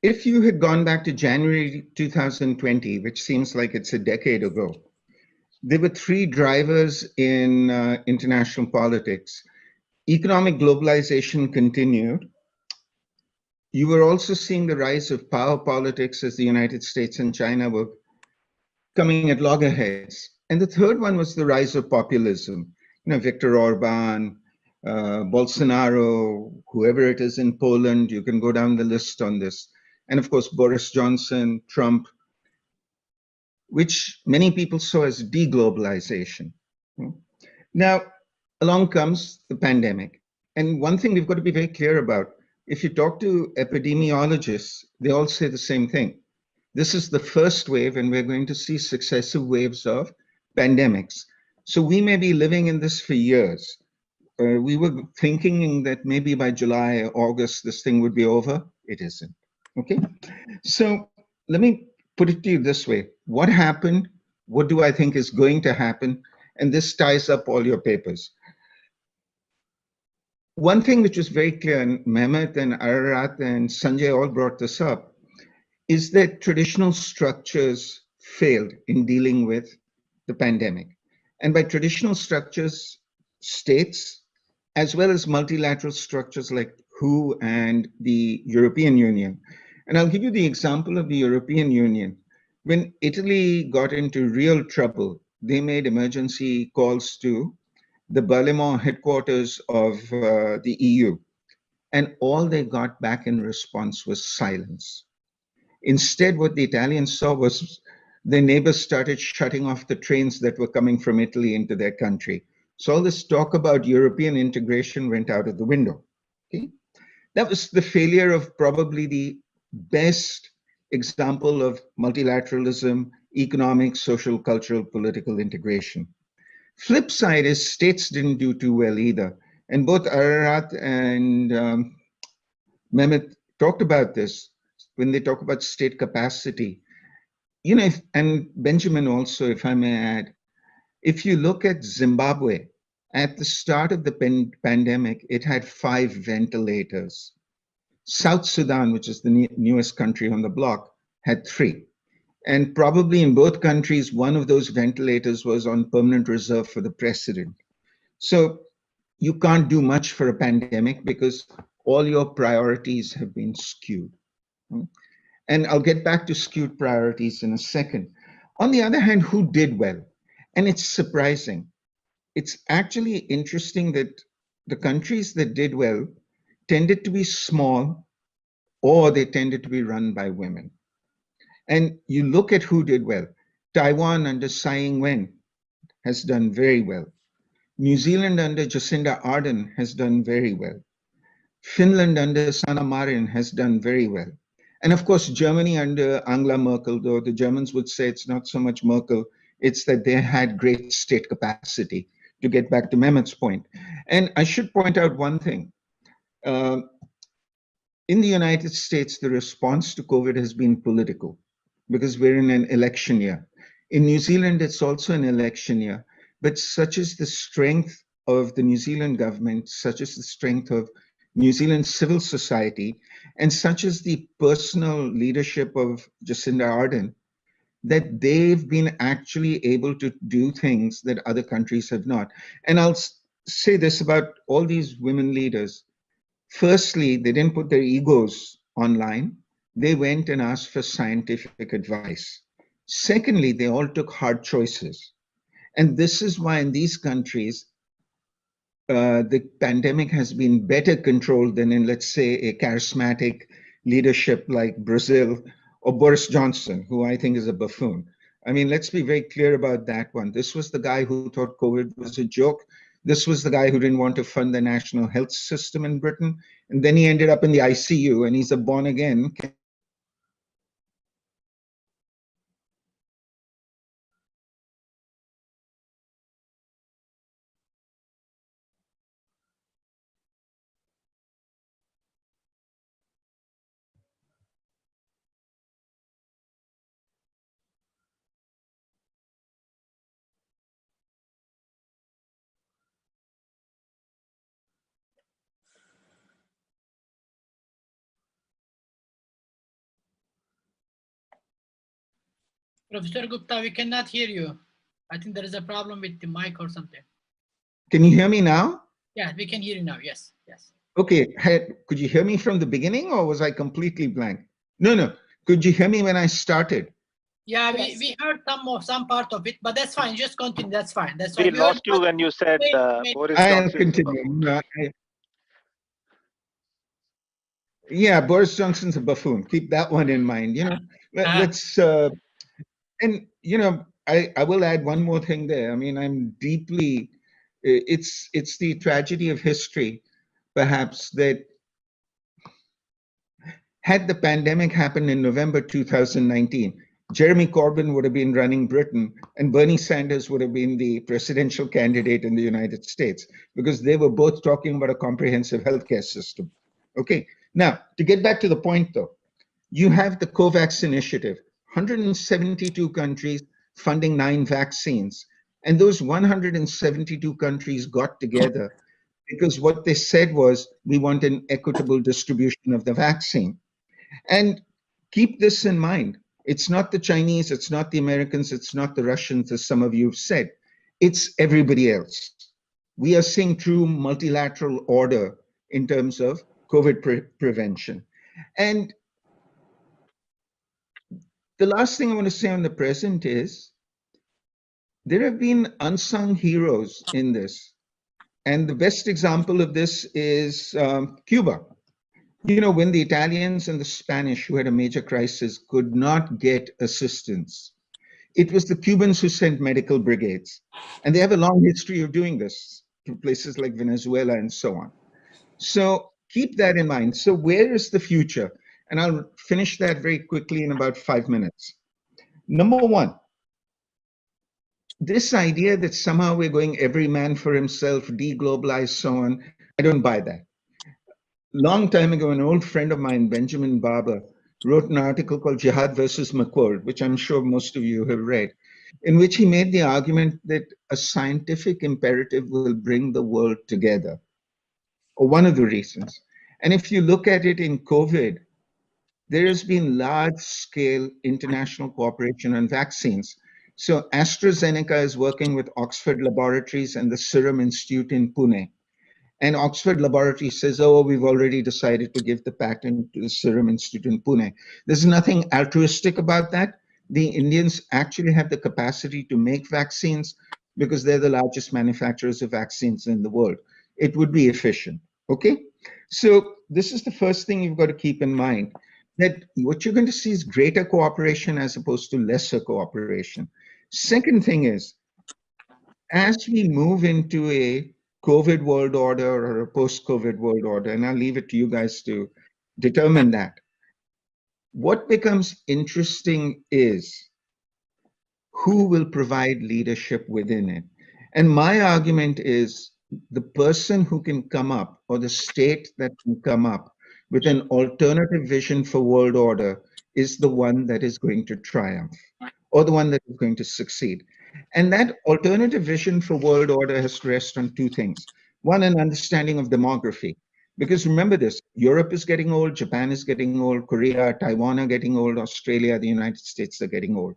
If you had gone back to January 2020, which seems like it's a decade ago, there were three drivers in international politics. Economic globalization continued. You were also seeing the rise of power politics as the United States and China were coming at loggerheads. And the third one was the rise of populism. You know, Viktor Orban, Bolsonaro, whoever it is in Poland, you can go down the list on this. And of course, Boris Johnson, Trump, which many people saw as deglobalization. Now, along comes the pandemic. And one thing we've got to be very clear about, if you talk to epidemiologists, they all say the same thing. This is the first wave, and we're going to see successive waves of pandemics. So we may be living in this for years. We were thinking that maybe by July, August, this thing would be over. It isn't. Okay. So let me put it to you this way. What happened? What do I think is going to happen? And this ties up all your papers. One thing which was very clear, and Mehmet and Ararat and Sanjay all brought this up, is that traditional structures failed in dealing with the pandemic. And by traditional structures, states, as well as multilateral structures like WHO and the European Union. And I'll give you the example of the European Union. When Italy got into real trouble, they made emergency calls to the Berlaymont headquarters of the EU. And all they got back in response was silence. Instead, what the Italians saw was their neighbors started shutting off the trains that were coming from Italy into their country. So all this talk about European integration went out of the window. Okay? That was the failure of probably the best example of multilateralism, economic, social, cultural, political integration. Flip side is states didn't do too well either. And both Ararat and Mehmet talked about this when they talk about state capacity. You know, and Benjamin also, if I may add, if you look at Zimbabwe, at the start of the pandemic, it had 5 ventilators. South Sudan, which is the newest country on the block, had 3. And probably in both countries, one of those ventilators was on permanent reserve for the president. So you can't do much for a pandemic because all your priorities have been skewed. And I'll get back to skewed priorities in a second. On the other hand, who did well? And it's surprising. It's actually interesting that the countries that did well tended to be small, or they tended to be run by women. And you look at who did well. Taiwan under Tsai Ing-wen has done very well. New Zealand under Jacinda Ardern has done very well. Finland under Sanna Marin has done very well. And of course, Germany under Angela Merkel, though the Germans would say it's not so much Merkel, it's that they had great state capacity, to get back to Mehmet's point. And I should point out one thing. In the United States, the response to COVID has been political because we're in an election year. In New Zealand, it's also an election year, but such is the strength of the New Zealand government, such is the strength of New Zealand civil society, and such as the personal leadership of Jacinda Ardern, that they've been actually able to do things that other countries have not. And I'll say this about all these women leaders. Firstly, they didn't put their egos online. They went and asked for scientific advice. Secondly, they all took hard choices. And this is why in these countries, the pandemic has been better controlled than in, let's say, a charismatic leadership like Brazil or Boris Johnson, who I think is a buffoon. I mean, let's be very clear about that one. This was the guy who thought COVID was a joke. This was the guy who didn't want to fund the national health system in Britain. And then he ended up in the ICU, and he's a born again. Professor Gupta, we cannot hear you. I think there is a problem with the mic or something. Can you hear me now? Yeah, we can hear you now. Yes, yes. Okay, could you hear me from the beginning, or was I completely blank? No. Could you hear me when I started? Yeah, Yes. we heard some part of it, but that's fine. Just continue. That's fine. That's We fine. lost you when you said Boris I'll Johnson is a continue. buffoon. Yeah, Boris Johnson's a buffoon. Keep that one in mind. Let's and I will add one more thing there. I mean, I'm deeply. It's the tragedy of history, perhaps, that had the pandemic happened in November 2019, Jeremy Corbyn would have been running Britain and Bernie Sanders would have been the presidential candidate in the United States, because they were both talking about a comprehensive healthcare system. Okay, now to get back to the point though, you have the COVAX initiative, 172 countries funding 9 vaccines. And those 172 countries got together because what they said was, we want an equitable distribution of the vaccine. And keep this in mind. It's not the Chinese, it's not the Americans, it's not the Russians, as some of you have said. It's everybody else. We are seeing true multilateral order in terms of COVID prevention. And the last thing I want to say on the present is, there have been unsung heroes in this. And the best example of this is Cuba. When the Italians and the Spanish, who had a major crisis, could not get assistance, it was the Cubans who sent medical brigades. And they have a long history of doing this to places like Venezuela and so on. So keep that in mind. So where is the future? And I'll finish that very quickly in about 5 minutes. Number one, this idea that somehow we're going every man for himself, deglobalize, so on, I don't buy that. Long time ago, an old friend of mine, Benjamin Barber, wrote an article called Jihad versus McCord, which I'm sure most of you have read, in which he made the argument that a scientific imperative will bring the world together, or one of the reasons. And if you look at it in COVID, there has been large-scale international cooperation on vaccines. So AstraZeneca is working with Oxford Laboratories and the Serum Institute in Pune. And Oxford Laboratory says, oh, we've already decided to give the patent to the Serum Institute in Pune. There's nothing altruistic about that. The Indians actually have the capacity to make vaccines because they're the largest manufacturers of vaccines in the world. It would be efficient, okay? So this is the first thing you've got to keep in mind, that what you're going to see is greater cooperation as opposed to lesser cooperation. Second thing is, as we move into a COVID world order or a post-COVID world order, and I'll leave it to you guys to determine that, what becomes interesting is who will provide leadership within it. And my argument is the person who can come up, or the state that can come up with an alternative vision for world order, is the one that is going to triumph, or the one that is going to succeed. And that alternative vision for world order has to rest on 2 things. One, an understanding of demography. Because remember this, Europe is getting old, Japan is getting old, Korea, Taiwan are getting old, Australia, the United States are getting old.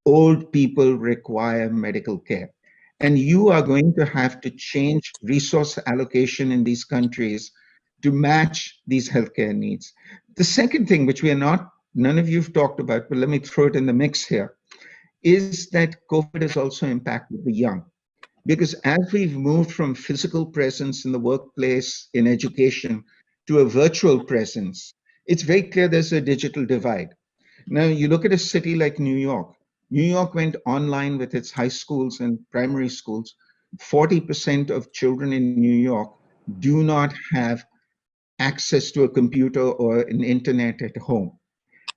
Old people require medical care. And you are going to have to change resource allocation in these countries to match these healthcare needs. The second thing, which we are not, none of you have talked about, but let me throw it in the mix here, is that COVID has also impacted the young. Because as we've moved from physical presence in the workplace, in education, to a virtual presence, it's very clear there's a digital divide. Now, you look at a city like New York. New York went online with its high schools and primary schools. 40% of children in New York do not have access to a computer or an internet at home.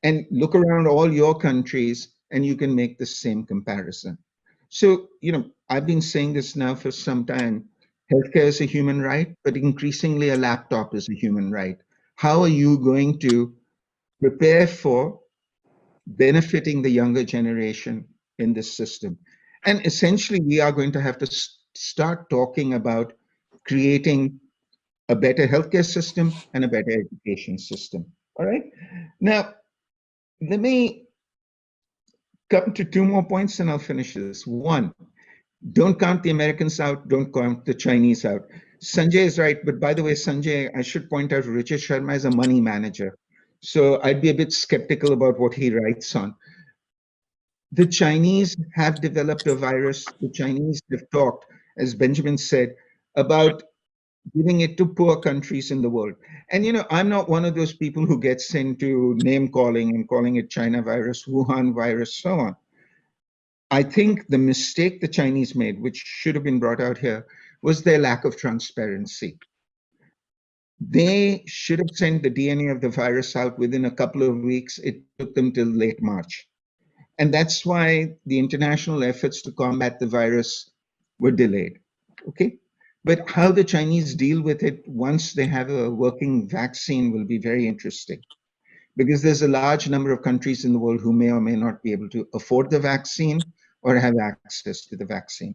And look around all your countries and you can make the same comparison. So, I've been saying this now for some time. Healthcare is a human right, but increasingly a laptop is a human right. How are you going to prepare for benefiting the younger generation in this system? And essentially, we are going to have to start talking about creating a better healthcare system and a better education system. All right. Now, let me come to two more points and I'll finish this. One, don't count the Americans out, don't count the Chinese out. Sanjay is right, but by the way, Sanjay, I should point out Richard Sharma is a money manager. So I'd be a bit skeptical about what he writes on. The Chinese have developed a virus. The Chinese have talked, as Benjamin said, about giving it to poor countries in the world. And I'm not one of those people who gets into name calling and calling it China virus, Wuhan virus, so on. I think the mistake the Chinese made, which should have been brought out here, was their lack of transparency. They should have sent the DNA of the virus out within a couple of weeks. It took them till late March. And that's why the international efforts to combat the virus were delayed. Okay? But how the Chinese deal with it once they have a working vaccine will be very interesting. Because there's a large number of countries in the world who may or may not be able to afford the vaccine or have access to the vaccine.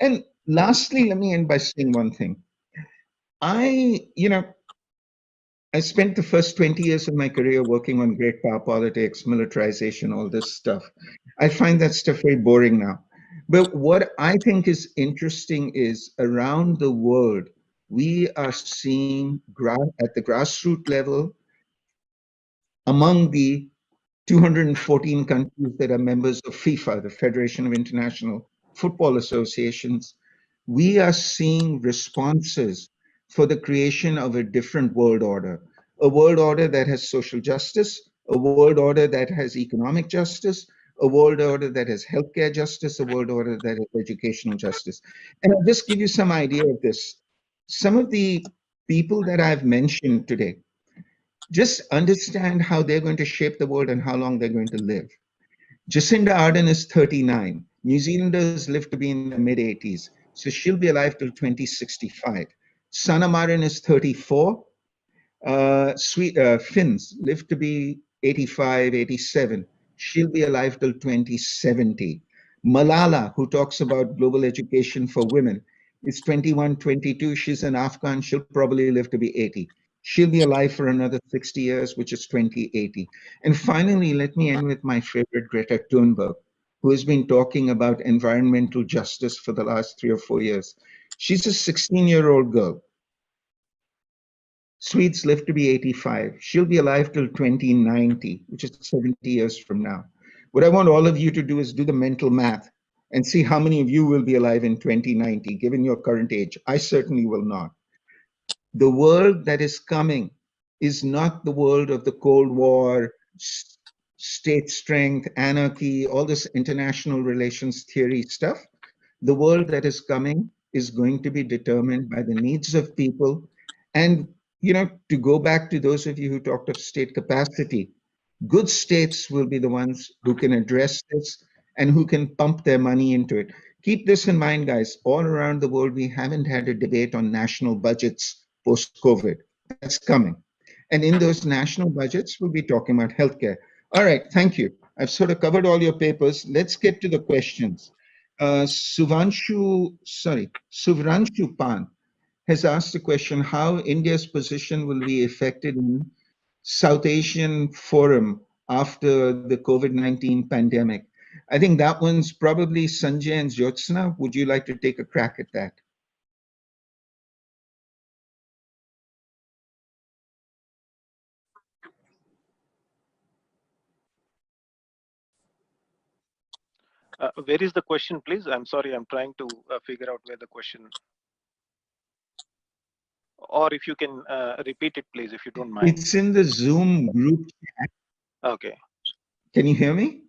And lastly, let me end by saying one thing. I spent the first 20 years of my career working on great power politics, militarization, all this stuff. I find that stuff very boring now. But what I think is interesting is around the world, we are seeing at the grassroots level, among the 214 countries that are members of FIFA, the Federation of International Football Associations, we are seeing responses for the creation of a different world order, a world order that has social justice, a world order that has economic justice, a world order that has healthcare justice, a world order that has educational justice. And I'll just give you some idea of this. Some of the people that I've mentioned today, just understand how they're going to shape the world and how long they're going to live. Jacinda Ardern is 39. New Zealanders live to be in their mid-80s, so she'll be alive till 2065. Sanna Marin is 34. Finns live to be 85, 87. She'll be alive till 2070. Malala, who talks about global education for women, is 21, 22. She's an Afghan. She'll probably live to be 80. She'll be alive for another 60 years, which is 2080. And finally, let me end with my favorite, Greta Thunberg, who has been talking about environmental justice for the last 3 or 4 years. She's a 16-year-old girl. Swedes live to be 85. She'll be alive till 2090, which is 70 years from now. What I want all of you to do is do the mental math and see how many of you will be alive in 2090, given your current age. I certainly will not. The world that is coming is not the world of the Cold War, state strength, anarchy, all this international relations theory stuff. The world that is coming is going to be determined by the needs of people. And, to go back to those of you who talked of state capacity, good states will be the ones who can address this and who can pump their money into it. Keep this in mind, guys. All around the world, we haven't had a debate on national budgets post-COVID. That's coming. And in those national budgets, we'll be talking about healthcare. All right, thank you. I've sort of covered all your papers. Let's get to the questions. Suvranshu Pan, has asked a question, how India's position will be affected in South Asian Forum after the COVID-19 pandemic. I think that one's probably Sanjay and Jyotsna. Would you like to take a crack at that? Where is the question, please? I'm sorry, I'm trying to figure out where the question, or if you can repeat it, please, if you don't mind. It's in the Zoom group chat. Okay. Can you hear me?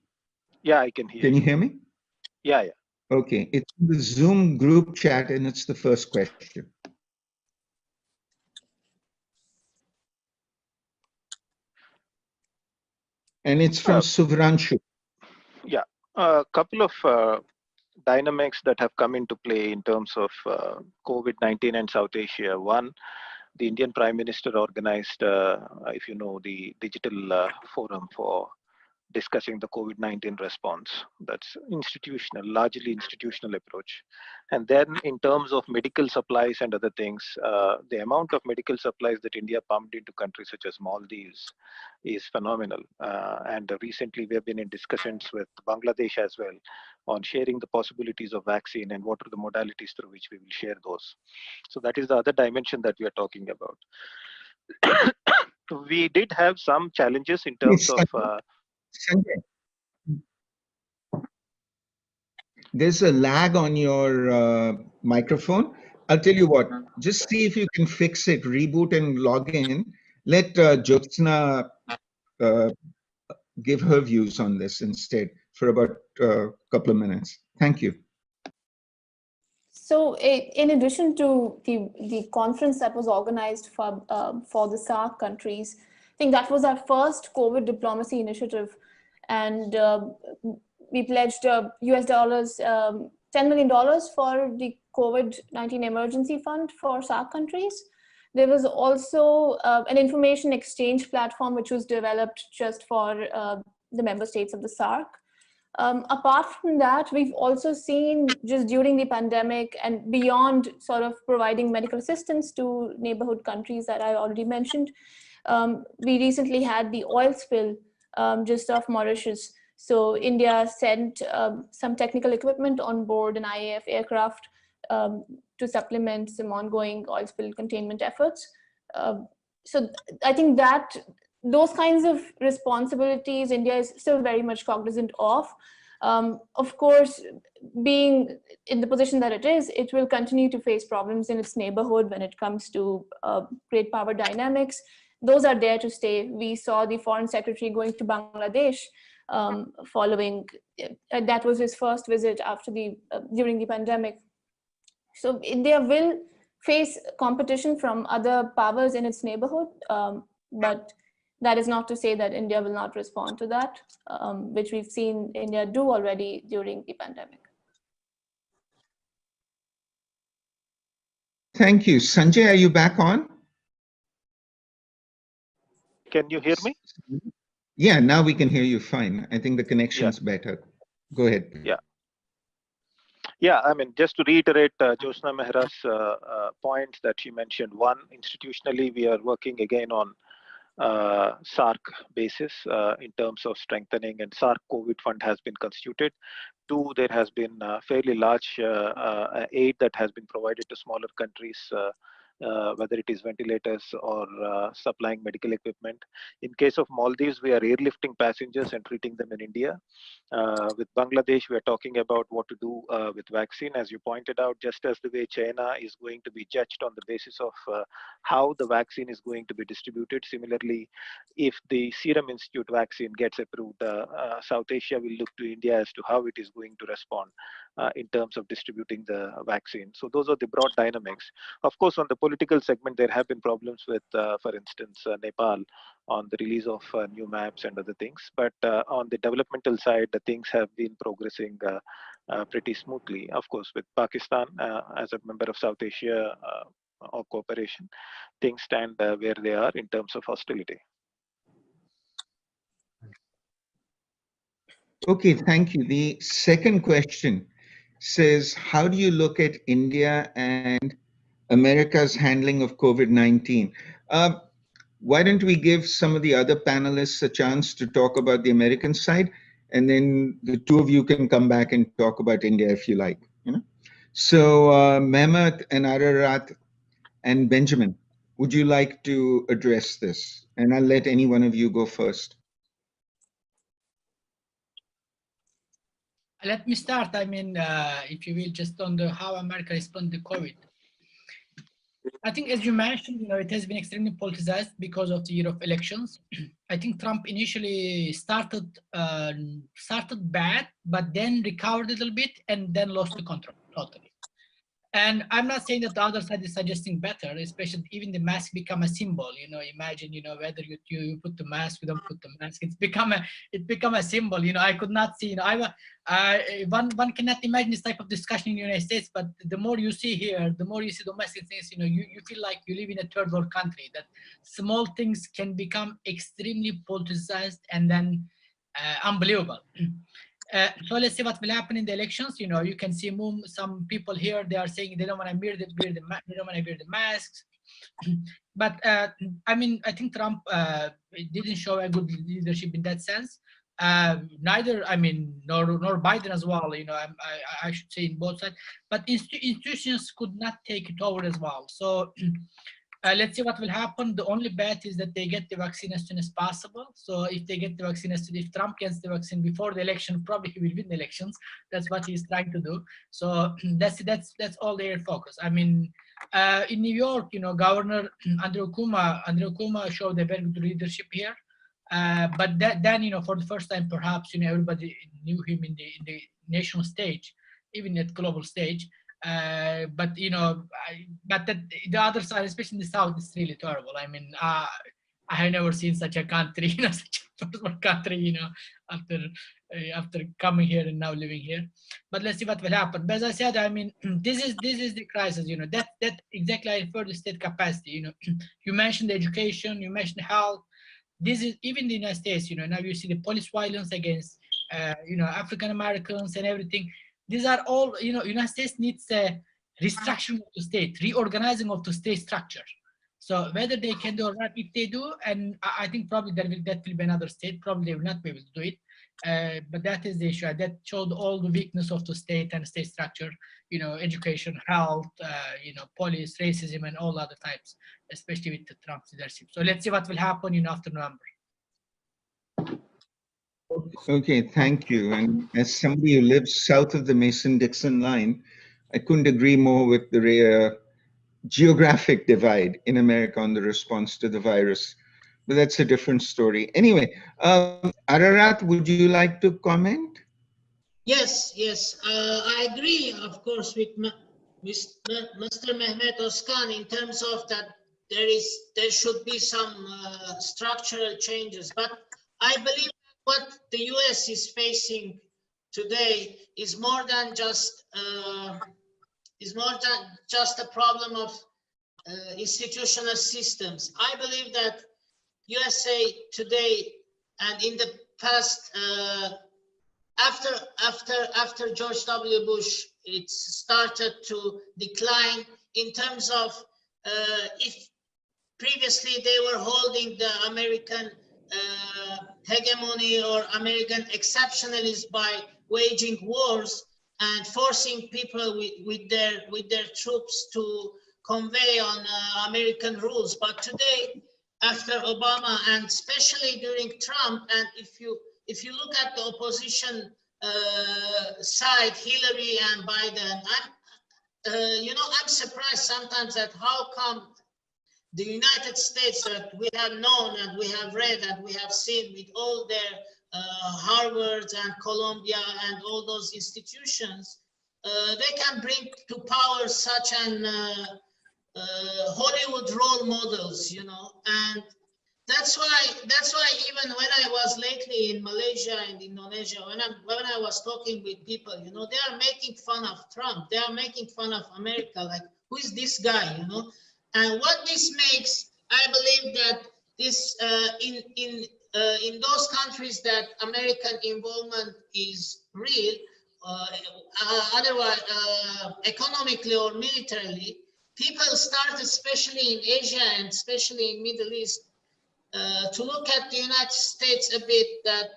Yeah, I can hear Can you. you hear me? Yeah, yeah. Okay, it's in the Zoom group chat and it's the first question. And it's from Suvranshu. Yeah, a couple of dynamics that have come into play in terms of COVID-19 and South Asia. One, the Indian Prime Minister organized, if you know, the digital forum for discussing the COVID-19 response. That's institutional, largely institutional approach. And then in terms of medical supplies and other things, the amount of medical supplies that India pumped into countries such as Maldives is phenomenal. And recently we have been in discussions with Bangladesh as well on sharing the possibilities of vaccine and what are the modalities through which we will share those. So that is the other dimension that we are talking about. We did have some challenges in terms of Sanjay, there's a lag on your microphone. I'll tell you what, just see if you can fix it, reboot and log in. Let Jyotsna give her views on this instead for about a couple of minutes. Thank you. So, in addition to the conference that was organized for the SAARC countries, I think that was our first COVID diplomacy initiative, and we pledged US dollars $10 million for the COVID-19 emergency fund for SAARC countries. There was also an information exchange platform which was developed just for the member states of the SAARC. Apart from that, we've also seen just during the pandemic and beyond sort of providing medical assistance to neighborhood countries that I already mentioned, we recently had the oil spill just off Mauritius. So India sent some technical equipment on board an IAF aircraft to supplement some ongoing oil spill containment efforts. So I think that those kinds of responsibilities India is still very much cognizant of. Of course, being in the position that it will continue to face problems in its neighborhood when it comes to great power dynamics. Those are there to stay. We saw the foreign secretary going to Bangladesh following, that was his first visit after during the pandemic. So India will face competition from other powers in its neighborhood, but that is not to say that India will not respond to that, which we've seen India do already during the pandemic. Thank you. Sanjay, are you back on? Can you hear me? Yeah, now we can hear you fine. I think the connection's better. Go ahead. Yeah. Yeah, I mean, just to reiterate Jyotsna Mehra's points that she mentioned. One, institutionally, we are working again on SAARC basis in terms of strengthening, and SAARC COVID fund has been constituted. Two, there has been fairly large aid that has been provided to smaller countries, whether it is ventilators or supplying medical equipment. In case of Maldives, we are airlifting passengers and treating them in India. With Bangladesh, we are talking about what to do with vaccine. As you pointed out, just as the way China is going to be judged on the basis of how the vaccine is going to be distributed. Similarly, if the Serum Institute vaccine gets approved, South Asia will look to India as to how it is going to respond in terms of distributing the vaccine. So those are the broad dynamics. Of course, on the political segment, there have been problems with, for instance, Nepal on the release of new maps and other things. But on the developmental side, the things have been progressing pretty smoothly. Of course, with Pakistan as a member of South Asia or cooperation, things stand where they are in terms of hostility. Okay, thank you. The second question says, how do you look at India and America's handling of COVID-19. Why don't we give some of the other panelists a chance to talk about the American side, and then the two of you can come back and talk about India if you like. So Mehmet and Ararat and Benjamin, would you like to address this? And I'll let any one of you go first. Let me start. I mean, if you will, just on the how America responded to COVID. I think, as you mentioned, it has been extremely politicized because of the year of elections. I think Trump initially started bad, but then recovered a little bit and then lost the control totally. And I'm not saying that the other side is suggesting better, especially even the mask become a symbol. Imagine, whether you put the mask, you don't put the mask. It's become a symbol. I could not see. One cannot imagine this type of discussion in the United States. But the more you see here, the more you see domestic things. You feel like you live in a third world country. That small things can become extremely politicized and then unbelievable. So let's see what will happen in the elections. You can see some people here, they are saying they don't want to wear the masks. But I mean, I think Trump didn't show a good leadership in that sense. Neither, I mean, nor Biden as well. I should say in both sides. But institutions could not take it over as well. So let's see what will happen. The only bet is that they get the vaccine as soon as possible. So if they get the vaccine if Trump gets the vaccine before the election, probably he will win the elections. That's what he's trying to do. So that's all their focus. I mean, in New York, Governor Andrew Cuomo showed a very good leadership here. But then, for the first time, perhaps, everybody knew him in the national stage, even at global stage. But the other side, especially in the South, is really terrible. I mean, I have never seen such a country, such a first world country, after coming here and now living here. But let's see what will happen. But as I said, I mean, this is the crisis. That exactly I refer to state capacity. You mentioned education, you mentioned health. This is even the United States. Now you see the police violence against African Americans and everything. These are all, United States needs a restructuring of the state, reorganizing of the state structure. So whether they can do or not, if they do, and I think probably that will be another state, probably they will not be able to do it. But that is the issue. That showed all the weakness of the state and state structure, education, health, police, racism, and all other types, especially with the Trump leadership. So let's see what will happen, after November. Okay, thank you. And as somebody who lives south of the Mason-Dixon line, I couldn't agree more with the geographic divide in America on the response to the virus. But that's a different story. Anyway, Ararat, would you like to comment? Yes. I agree, of course, with Mr. Mehmet Özkan in terms of that there should be some structural changes. But I believe what the US is facing today is more than just a problem of institutional systems. I believe that USA today and in the past, after George W. Bush, it started to decline in terms of if previously they were holding the American hegemony or American exceptionalism by waging wars and forcing people with their troops to convey on American rules. But today, after Obama and especially during Trump, and if you look at the opposition side, Hillary and Biden, I'm surprised sometimes at how come the United States that we have known and we have read and we have seen with all their Harvard and Columbia and all those institutions, they can bring to power such an Hollywood role models, and that's why even when I was lately in Malaysia and Indonesia, when I was talking with people, they are making fun of Trump, they are making fun of America, like, who is this guy, And what this makes, I believe that this in those countries that American involvement is real, otherwise economically or militarily, people started, especially in Asia and especially in Middle East, to look at the United States a bit, that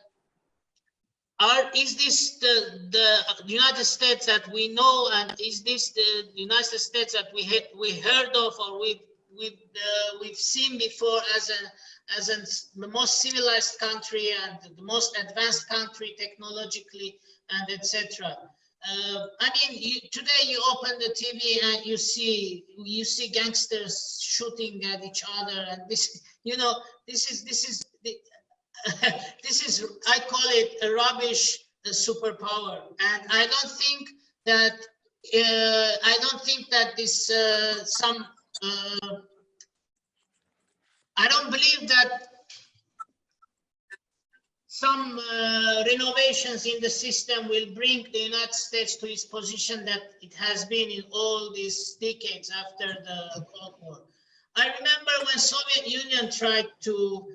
is this the United States that we know, and is this the United States that we heard of, or we've seen before as the most civilized country and the most advanced country technologically and etc. I mean, today you open the TV and you see gangsters shooting at each other, and this, you know, this is this is, I call it a rubbish superpower, and I don't think that this I don't believe that some renovations in the system will bring the United States to its position that it has been in all these decades after the Cold War. I remember when Soviet Union tried to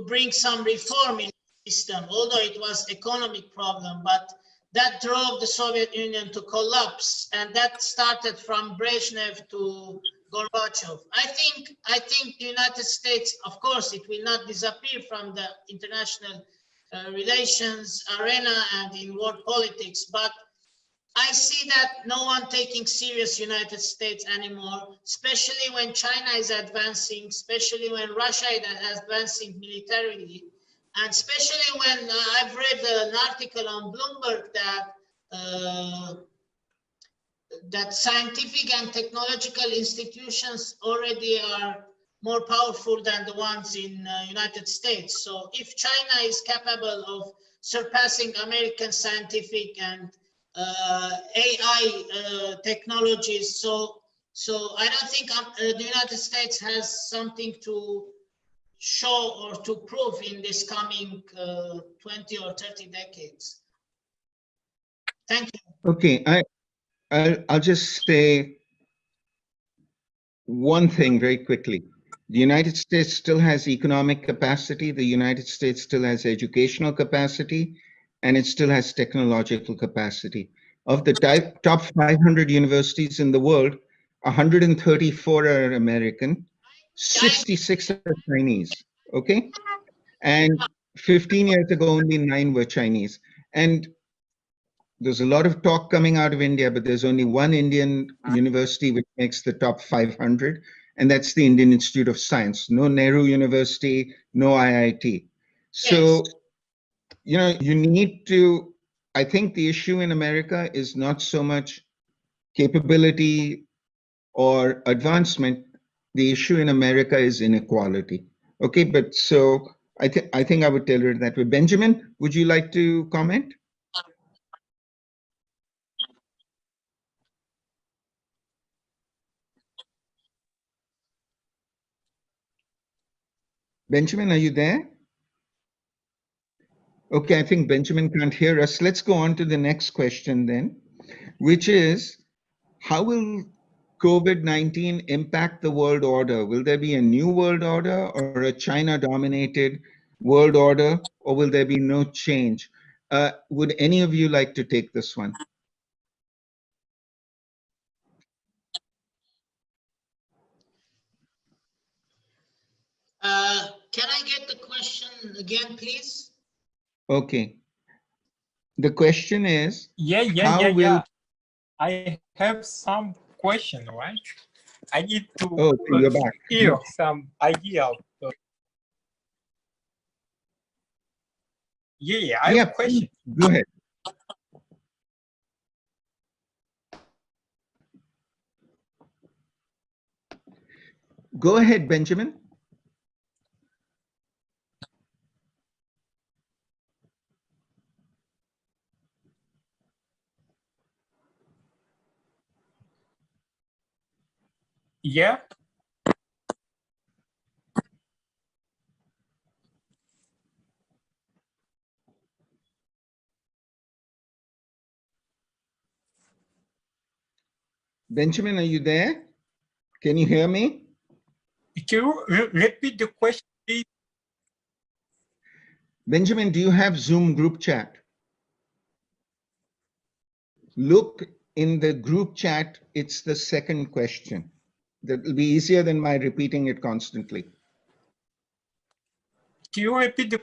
bring some reform in the system, although it was economic problem, but that drove the Soviet Union to collapse, and that started from Brezhnev to Gorbachev. I think the United States, of course, it will not disappear from the international relations arena and in world politics, but I see that no one taking serious United States anymore, especially when China is advancing, especially when Russia is advancing militarily, and especially when I've read an article on Bloomberg that scientific and technological institutions already are more powerful than the ones in United States. So if China is capable of surpassing American scientific and AI technologies, so I don't think the United States has something to show or to prove in this coming 20 or 30 decades. Thank you. Okay, I'll just say one thing very quickly. The United States still has economic capacity, the United States still has educational capacity, and it still has technological capacity. Of the top 500 universities in the world, 134 are American, 66 are Chinese, okay? And 15 years ago, only 9 were Chinese. And there's a lot of talk coming out of India, but there's only one Indian university which makes the top 500, and that's the Indian Institute of Science. No Nehru University, no IIT. So, you know, you need to, I think the issue in America is not so much capability or advancement. The issue in America is inequality. Okay, but so I think I would tailor it that way. Benjamin, would you like to comment? Benjamin, are you there? Okay, I think Benjamin can't hear us. Let's go on to the next question then, which is, how will COVID-19 impact the world order? Will there be a new world order or a China-dominated world order, or will there be no change? Would any of you like to take this one? Can I get the question again, please? Okay. The question is, yeah. I have some question, right? I need to you're back. hear some idea of I have a question. Go ahead. Go ahead, Benjamin. Yeah. Benjamin, are you there? Can you hear me? Can you repeat the question, please? Benjamin, do you have Zoom group chat? Look in the group chat, it's the second question. That will be easier than my repeating it constantly. Can you repeat the?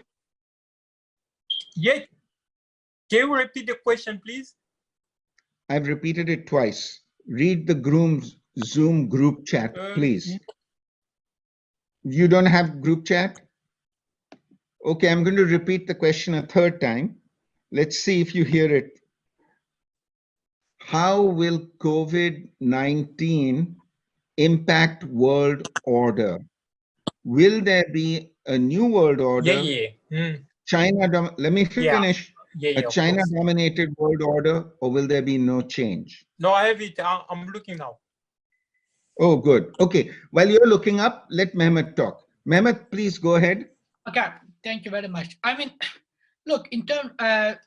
Yeah. Can you repeat the question, please? I've repeated it twice. Read the Zoom group chat, please. You don't have group chat? Okay, I'm going to repeat the question a third time. Let's see if you hear it. How will COVID-19 impact world order? Will there be a new world order? China, let me finish. A China-dominated world order, or will there be no change? No, I have it. I'm looking now. Oh, good. Okay. While you're looking up, let Mehmet talk. Mehmet, please go ahead. Okay. Thank you very much. I mean, look, in terms, I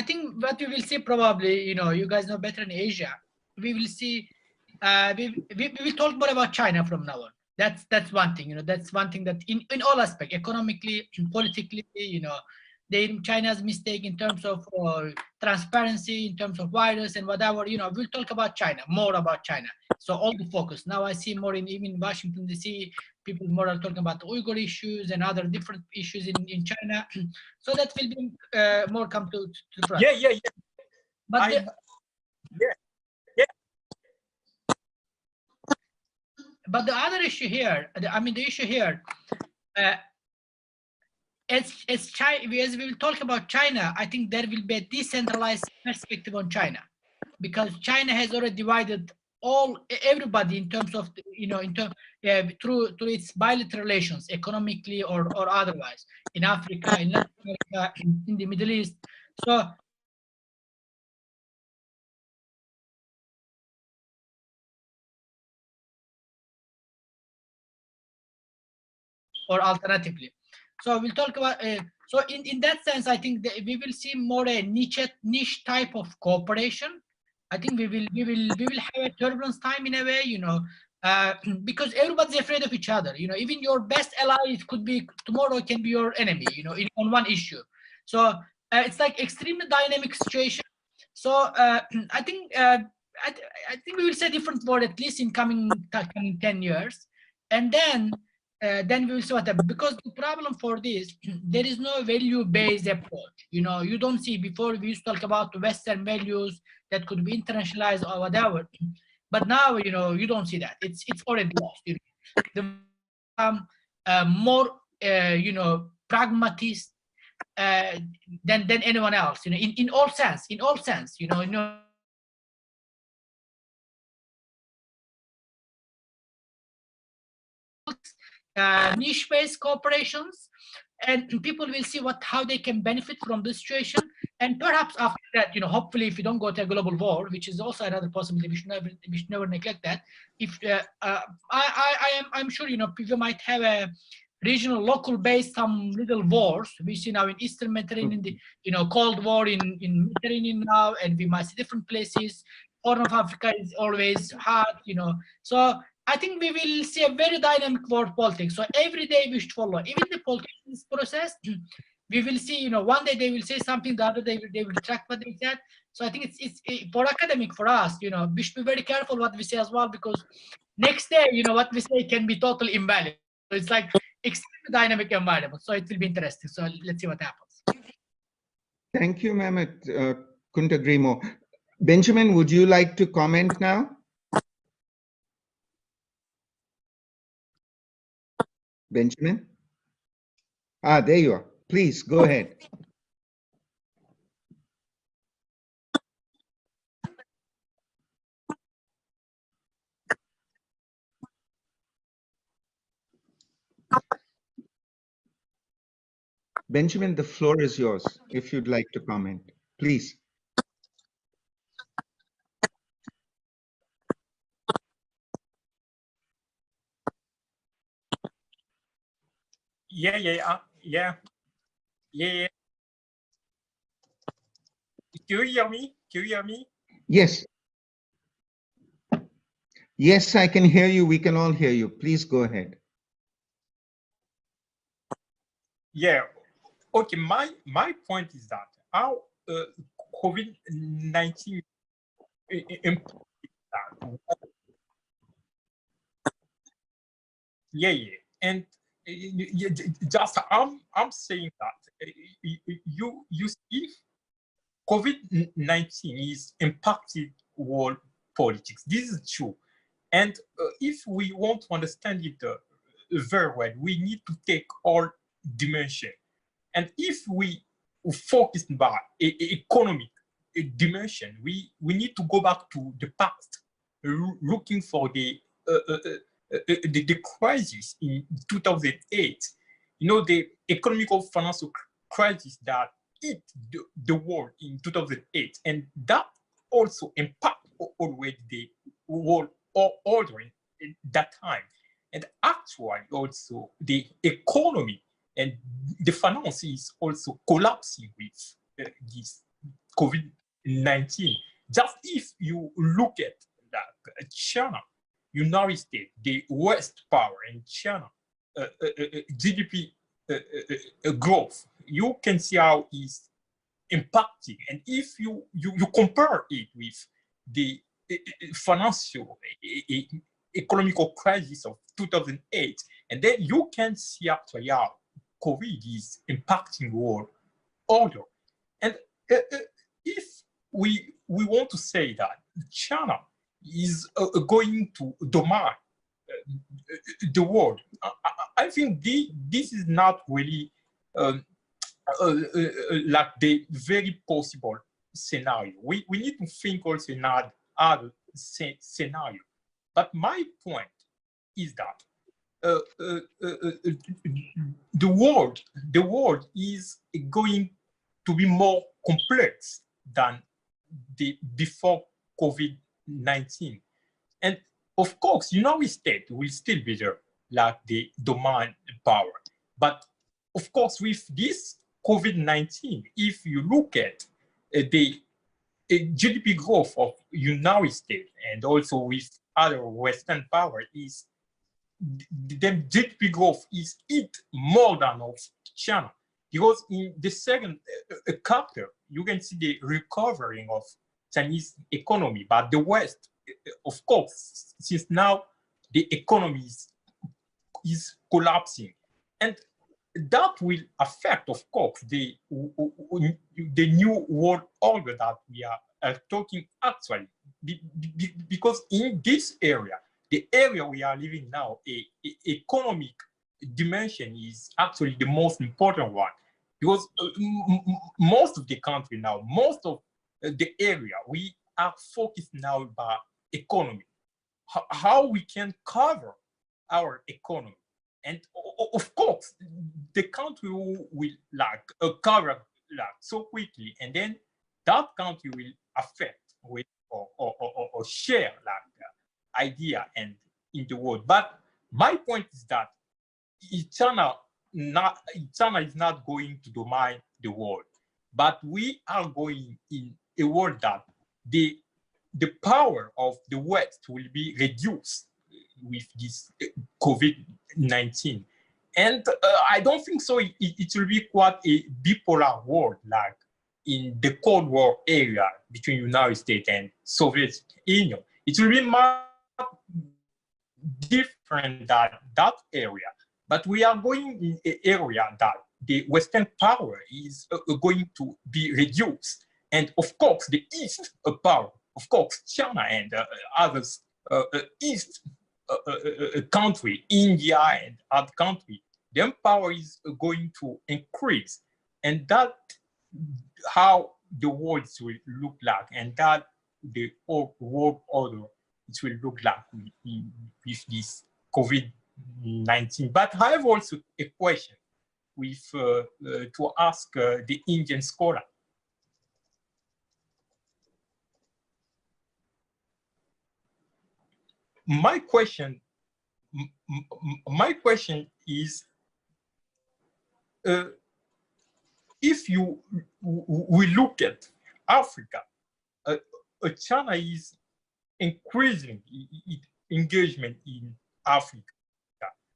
think what we will see probably, you guys know better in Asia. We will see. We will talk more about China from now on. That's one thing. That's one thing that in all aspects, economically, politically, China's mistake in terms of transparency, in terms of virus and whatever. We'll talk about China, more about China. So all the focus now I see more in even Washington DC, people more are talking about the Uyghur issues and other different issues in China. So that will be more come to front. Yeah. But But the other issue here, the issue here, as we will talk about China, I think there will be a decentralized perspective on China, because China has already divided everybody in terms of through its bilateral relations, economically or otherwise, in Africa, in Latin America, in the Middle East. So or alternatively. So we'll talk about, so in that sense, I think that we will see more a niche type of cooperation. I think we will have a turbulence time in a way, because everybody's afraid of each other. Even your best ally could be tomorrow can be your enemy, on one issue. So it's like extremely dynamic situation. So I think we will say different word at least in coming 10 years, and then we will see what happens. Because the problem for this, there is no value-based approach. You don't see, before we used to talk about Western values that could be internationalized or whatever, but now you don't see that. It's already lost. The more pragmatist than anyone else. In all sense. Niche-based corporations, and people will see how they can benefit from this situation. And perhaps after that, hopefully, if you don't go to a global war, which is also another possibility, we should never neglect that. If I'm sure people might have a regional, local-based some little wars. We see now in Eastern Mediterranean, the Cold War in Mediterranean now, and we might see different places. Horn of Africa is always hard, So I think we will see a very dynamic world politics. So every day we should follow. Even the politics process, we will see, one day they will say something, the other day they will retract what they said. So I think it's for academic, for us, we should be very careful what we say as well, because next day, what we say can be totally invalid. So it's like extremely dynamic environment. So it will be interesting. So let's see what happens. Thank you, Mehmet. Couldn't agree more. Benjamin, would you like to comment now? Benjamin? There you are. Please go ahead. Benjamin, the floor is yours if you'd like to comment, please. Yeah. Do you hear me? Yes. Yes, I can hear you. We can all hear you. Please go ahead. Yeah. Okay. My point is that how COVID-19 Yeah, yeah. And just I'm saying that you see COVID-19 is impacted world politics. This is true. And if we want to understand it very well, we need to take all dimension. And if we focus by economic dimension, we need to go back to the past, looking for the crisis in 2008. You know, the economical financial crisis that hit the world in 2008, and that also impact already the world order in that time. And actually, also the economy and the finance is also collapsing with this COVID-19. Just if you look at that, China, United States, the West power in China, GDP growth, you can see how it's impacting. And if you compare it with the financial economical crisis of 2008, and then you can see actually how COVID is impacting world order. And if we want to say that China is going to dominate the world, I think this is not really like the very possible scenario. We need to think also in other scenario. But my point is that the world is going to be more complex than the before COVID-19. And of course, United States will still be there, like the dominant power. But of course, with this COVID-19, if you look at the GDP growth of United States and also with other Western power, is the GDP growth is it more than of China. Because in the second chapter, you can see the recovering of Chinese economy, but the West, of course, since now the economy is collapsing, and that will affect, of course, the new world order that we are talking actually, because in this area, the area we are living now, economic dimension is actually the most important one, because most of the country now, most of the area, we are focused now about economy, how we can cover our economy. And of course, the country will like cover like so quickly, and then that country will affect with or share like idea and in the world. But my point is that China is not going to dominate the world, but we are going in a world that the power of the West will be reduced with this COVID-19. And I don't think so. It will be quite a bipolar world, like in the Cold War area between United States and Soviet Union. It will be much different than that area. But we are going in an area that the Western power is going to be reduced. And of course, the East power, of course, China and others, East country, India and other countries, their power is going to increase. And that how the world will look like, and that the whole world order it will look like with this COVID-19. But I have also a question with to ask the Indian scholar. My question is, if we look at Africa, China is increasing its engagement in Africa,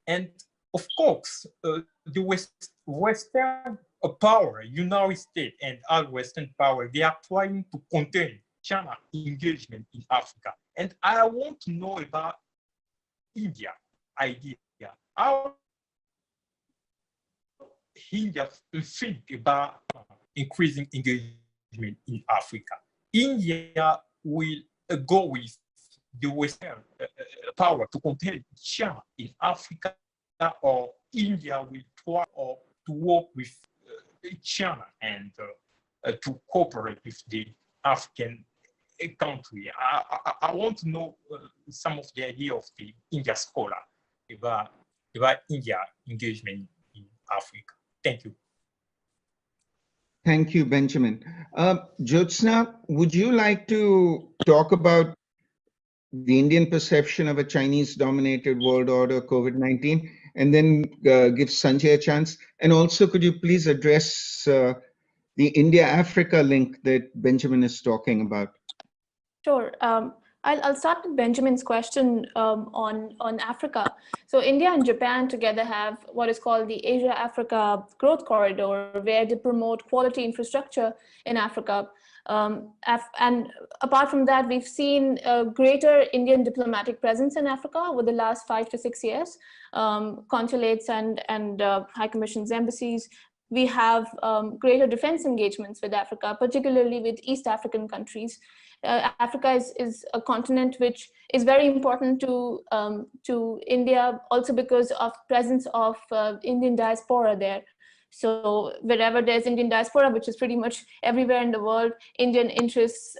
and of course, the Western power, United States and other Western power, they are trying to contain China engagement in Africa. And I want to know about India idea. How India think about increasing engagement in Africa. India will go with the Western power to contain China in Africa, or India will try or to work with China and to cooperate with the African country. I want to know some of the idea of the India scholar about India engagement in Africa. Thank you. Thank you, Benjamin. Jyotsna, would you like to talk about the Indian perception of a Chinese-dominated world order, COVID-19, and then give Sanjay a chance? And also, could you please address the India-Africa link that Benjamin is talking about? Sure. I'll start with Benjamin's question on Africa. So India and Japan together have what is called the Asia-Africa Growth Corridor, where they promote quality infrastructure in Africa. And apart from that, we've seen a greater Indian diplomatic presence in Africa over the last 5 to 6 years. Consulates and high commissions, embassies. We have greater defense engagements with Africa, particularly with East African countries. Africa is a continent which is very important to India, also because of presence of Indian diaspora there. So wherever there's Indian diaspora, which is pretty much everywhere in the world, Indian interests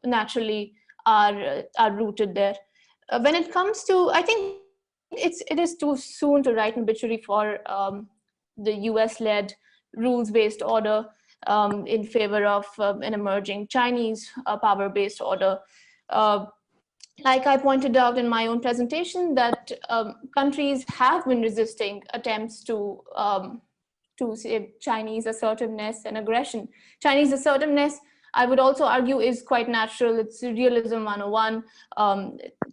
naturally are rooted there. When it comes to, I think it is too soon to write an obituary for the US-led rules-based order in favor of an emerging Chinese power-based order. Like I pointed out in my own presentation, that countries have been resisting attempts to say Chinese assertiveness and aggression. Chinese assertiveness, I would also argue, is quite natural. It's realism 101.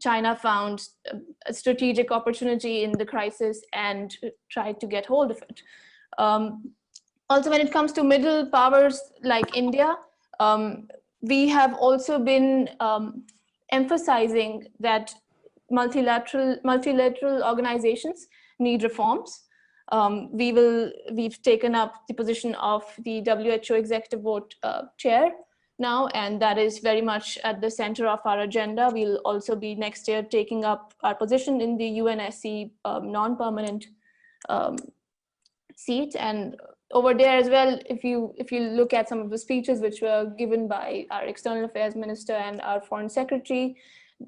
China found a strategic opportunity in the crisis and tried to get hold of it. Also, when it comes to middle powers like India, we have also been emphasizing that multilateral organizations need reforms. We've taken up the position of the WHO Executive Board Chair now, and that is very much at the center of our agenda. We'll also be next year taking up our position in the UNSC non-permanent seat. And over there as well, if you look at some of the speeches which were given by our External Affairs Minister and our Foreign Secretary,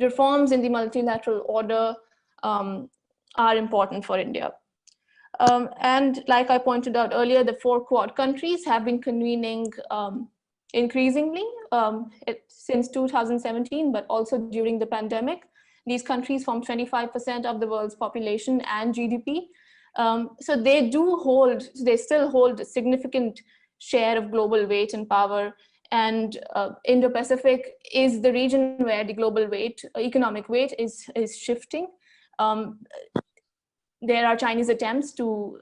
reforms in the multilateral order are important for India. And like I pointed out earlier, the 4 Quad countries have been convening increasingly since 2017, but also during the pandemic. These countries form 25% of the world's population and GDP. So they still hold a significant share of global weight and power. And Indo-Pacific is the region where the global weight, economic weight is shifting. There are Chinese attempts to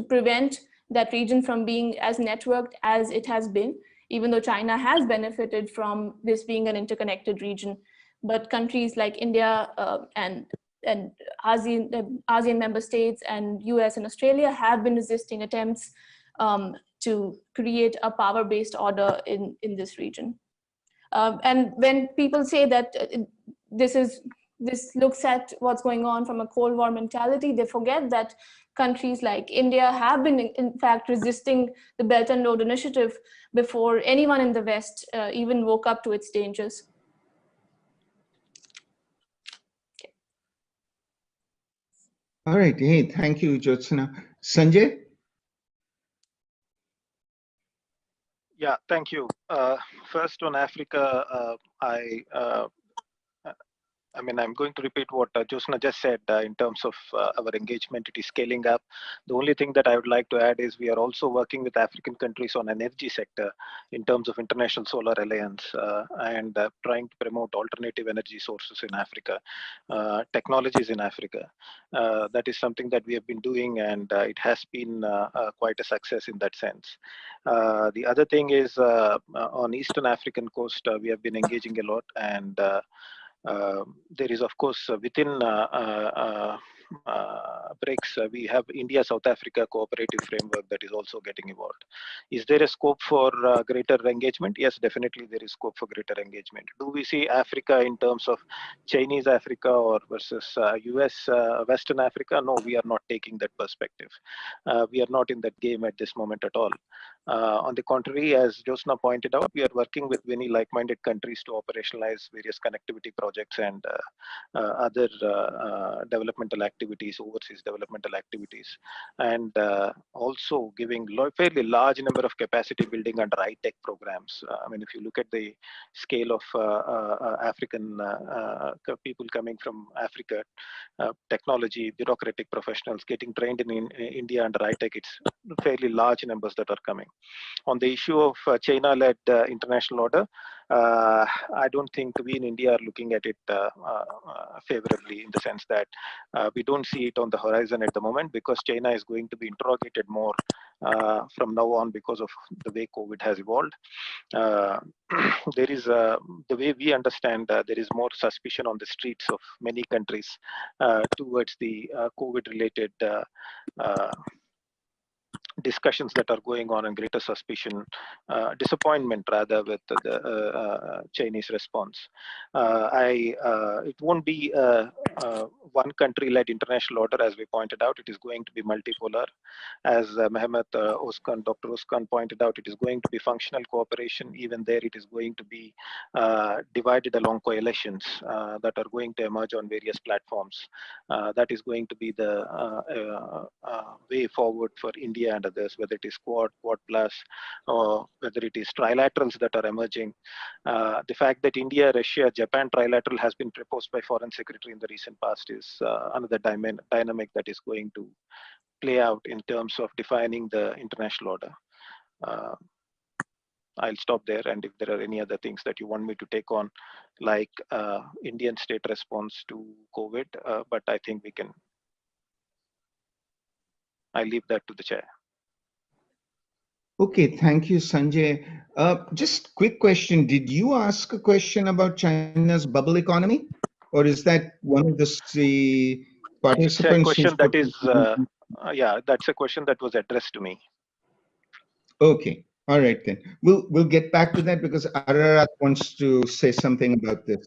prevent that region from being as networked as it has been, even though China has benefited from this being an interconnected region. But countries like India and ASEAN member states and US and Australia have been resisting attempts to create a power-based order in this region. And when people say that this looks at what's going on from a Cold War mentality, they forget that countries like India have been, in fact, resisting the Belt and Road Initiative before anyone in the West even woke up to its dangers. All right. Hey, thank you, Jyotsna. Sanjay? Yeah, thank you. First on Africa, I mean, I'm going to repeat what Josna just said in terms of our engagement. It is scaling up. The only thing that I would like to add is we are also working with African countries on energy sector in terms of International Solar Alliance and trying to promote alternative energy sources in Africa, technologies in Africa. That is something that we have been doing, and it has been quite a success in that sense. The other thing is on Eastern African coast, we have been engaging a lot, and there is, of course, within BRICS, we have India South Africa cooperative framework that is also getting evolved. Is there a scope for greater engagement? Yes, definitely there is scope for greater engagement. Do we see Africa in terms of Chinese Africa or versus US Western Africa? No, we are not taking that perspective. We are not in that game at this moment at all. On the contrary, as Josna pointed out, we are working with many like-minded countries to operationalize various connectivity projects and other developmental activities, overseas developmental activities, and also giving fairly large number of capacity building and high-tech programs. I mean, if you look at the scale of African people coming from Africa, technology, bureaucratic professionals getting trained in India under high-tech, it's fairly large numbers that are coming. On the issue of China-led international order, I don't think we in India are looking at it favorably, in the sense that we don't see it on the horizon at the moment, because China is going to be interrogated more from now on because of the way COVID has evolved. There is, the way we understand, there is more suspicion on the streets of many countries towards the COVID-related discussions that are going on, and greater suspicion, disappointment rather, with the Chinese response. It won't be one country-led international order, as we pointed out. It is going to be multipolar. As Mehmet Oskan, Dr. Oskan pointed out, it is going to be functional cooperation. Even there, it is going to be divided along coalitions that are going to emerge on various platforms. That is going to be the way forward for India and others, whether it is Quad, Quad Plus, or whether it is trilaterals that are emerging. The fact that India, Russia, Japan trilateral has been proposed by Foreign Secretary in the recent past is another dynamic that is going to play out in terms of defining the international order. I'll stop there, and if there are any other things that you want me to take on, like Indian state response to COVID, but I think I leave that to the chair. Okay, thank you, Sanjay. Just quick question. Did you ask a question about China's bubble economy? Or is that one of the participants? It's a question that is, yeah, that's a question that was addressed to me. Okay, all right then. We'll get back to that, because Ararat wants to say something about this.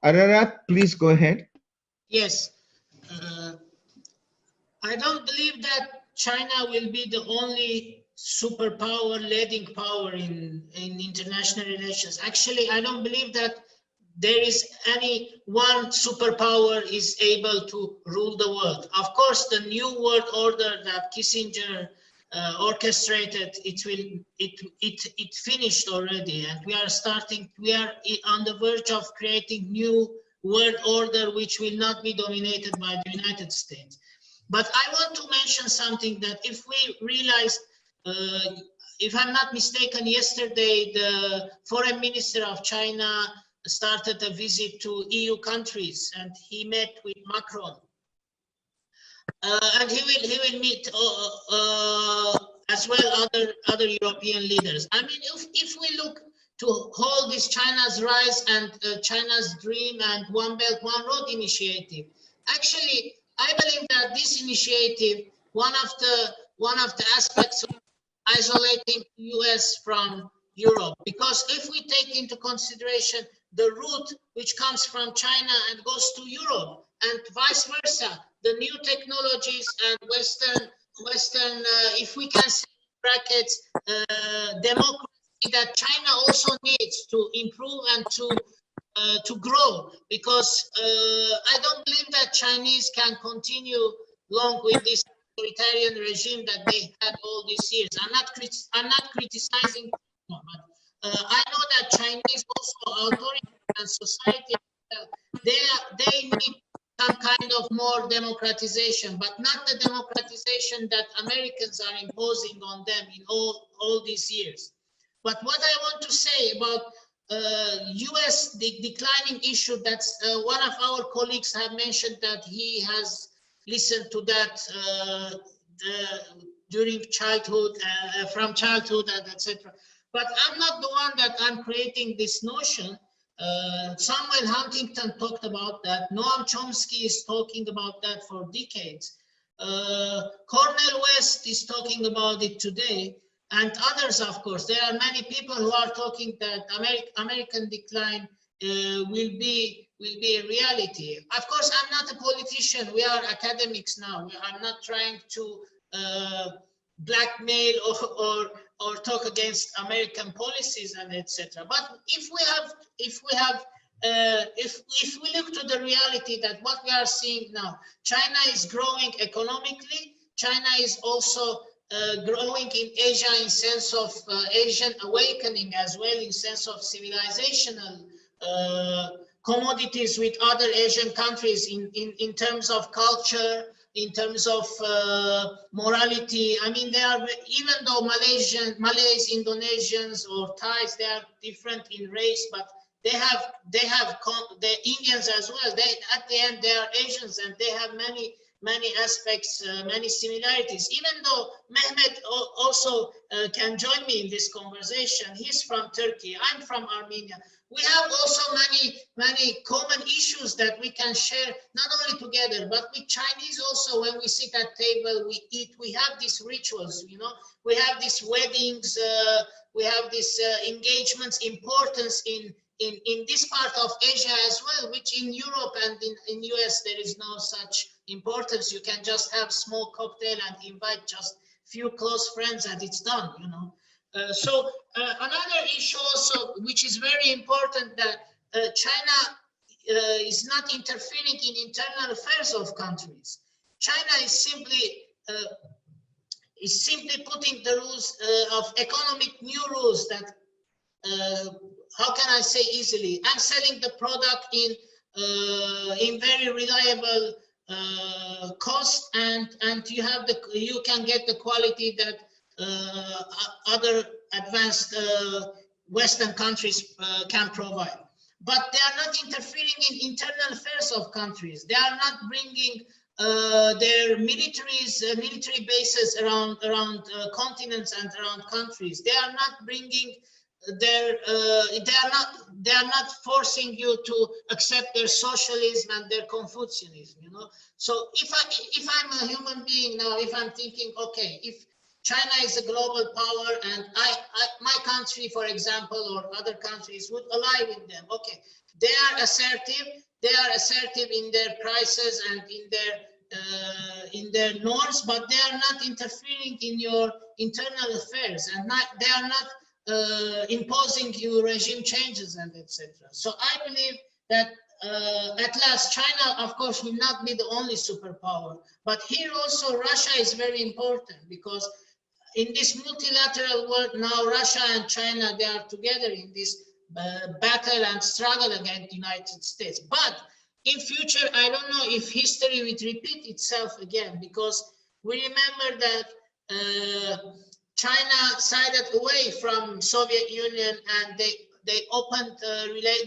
Ararat, please go ahead. Yes. I don't believe that China will be the only superpower, leading power in international relations. Actually, I don't believe that there is any one superpower is able to rule the world. Of course, the new world order that Kissinger orchestrated, it finished already, and we are on the verge of creating new world order, which will not be dominated by the United States. But I want to mention something, that if we realize, if I'm not mistaken, yesterday the foreign minister of China started a visit to EU countries, and he met with Macron. And he will meet as well other European leaders. I mean, if we look to hold this China's Rise and China's Dream and One Belt, One Road initiative, actually, I believe that this initiative, one of the aspects of isolating US from Europe, because if we take into consideration the route which comes from China and goes to Europe, and vice versa, the new technologies and Western, if we can say brackets, democracy that China also needs to improve and to grow, because I don't believe that Chinese can continue long with this authoritarian regime that they had all these years. I'm not criticizing, but I know that Chinese also authority and society they need some kind of more democratization, but not the democratization that Americans are imposing on them in all these years. But what I want to say about US declining issue, that's one of our colleagues have mentioned that he has listened to that during childhood, from childhood, and etc. But I'm not the one that I'm creating this notion. Samuel Huntington talked about that. Noam Chomsky is talking about that for decades. Cornel West is talking about it today, and others, of course. There are many people who are talking that American decline will be a reality. Of course, I'm not a politician. We are academics now. I'm not trying to blackmail or talk against American policies and etc. But if we look to the reality that what we are seeing now, China is growing economically. China is also growing in Asia in sense of Asian awakening as well, in sense of civilizational commodities with other Asian countries in terms of culture, in terms of morality. I mean, they are, even though Malays, Indonesians or Thais, they are different in race, but they have the Indians as well. They, at the end, they are Asians, and they have many aspects, many similarities. Even though Mehmet also can join me in this conversation. He's from Turkey, I'm from Armenia. We have also many common issues that we can share, not only together, but with Chinese also. When we sit at table, we eat, we have these rituals, you know, we have these weddings, we have these engagements, importance in this part of Asia as well, which in Europe and in US, there is no such importance. You can just have small cocktail and invite just few close friends and it's done, you know. Another issue also, which is very important, that China is not interfering in internal affairs of countries. China is simply putting the rules of economic new rules that, how can I say easily? I'm selling the product in very reliable cost, and you can get the quality that other advanced Western countries can provide. But they are not interfering in internal affairs of countries. They are not bringing their military bases around continents and around countries. They are not bringing their they are not forcing you to accept their socialism and their Confucianism, you know. So if I'm a human being now, if I'm thinking, okay, if China is a global power and my country, for example, or other countries would ally with them, okay, they are assertive in their prices and in their norms, but they are not interfering in your internal affairs, and they are not imposing you regime changes and etc. So I believe that at last China, of course, will not be the only superpower, but here also Russia is very important, because in this multilateral world now, Russia and China, they are together in this battle and struggle against the United States. But in future, I don't know if history will repeat itself again, because we remember that China sided away from Soviet Union, and they opened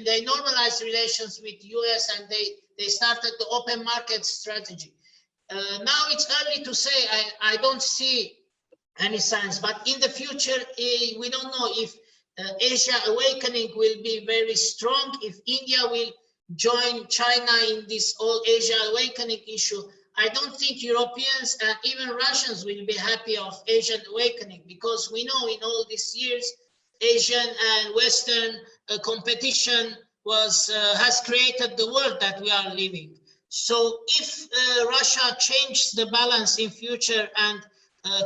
they normalized relations with US, and they started the open market strategy. Now it's early to say. I don't see any signs, but in the future we don't know if Asia awakening will be very strong, if India will join China in this all Asia awakening issue. I don't think Europeans and even Russians will be happy of Asian awakening, because we know in all these years, Asian and Western competition has created the world that we are living. So if Russia changes the balance in future and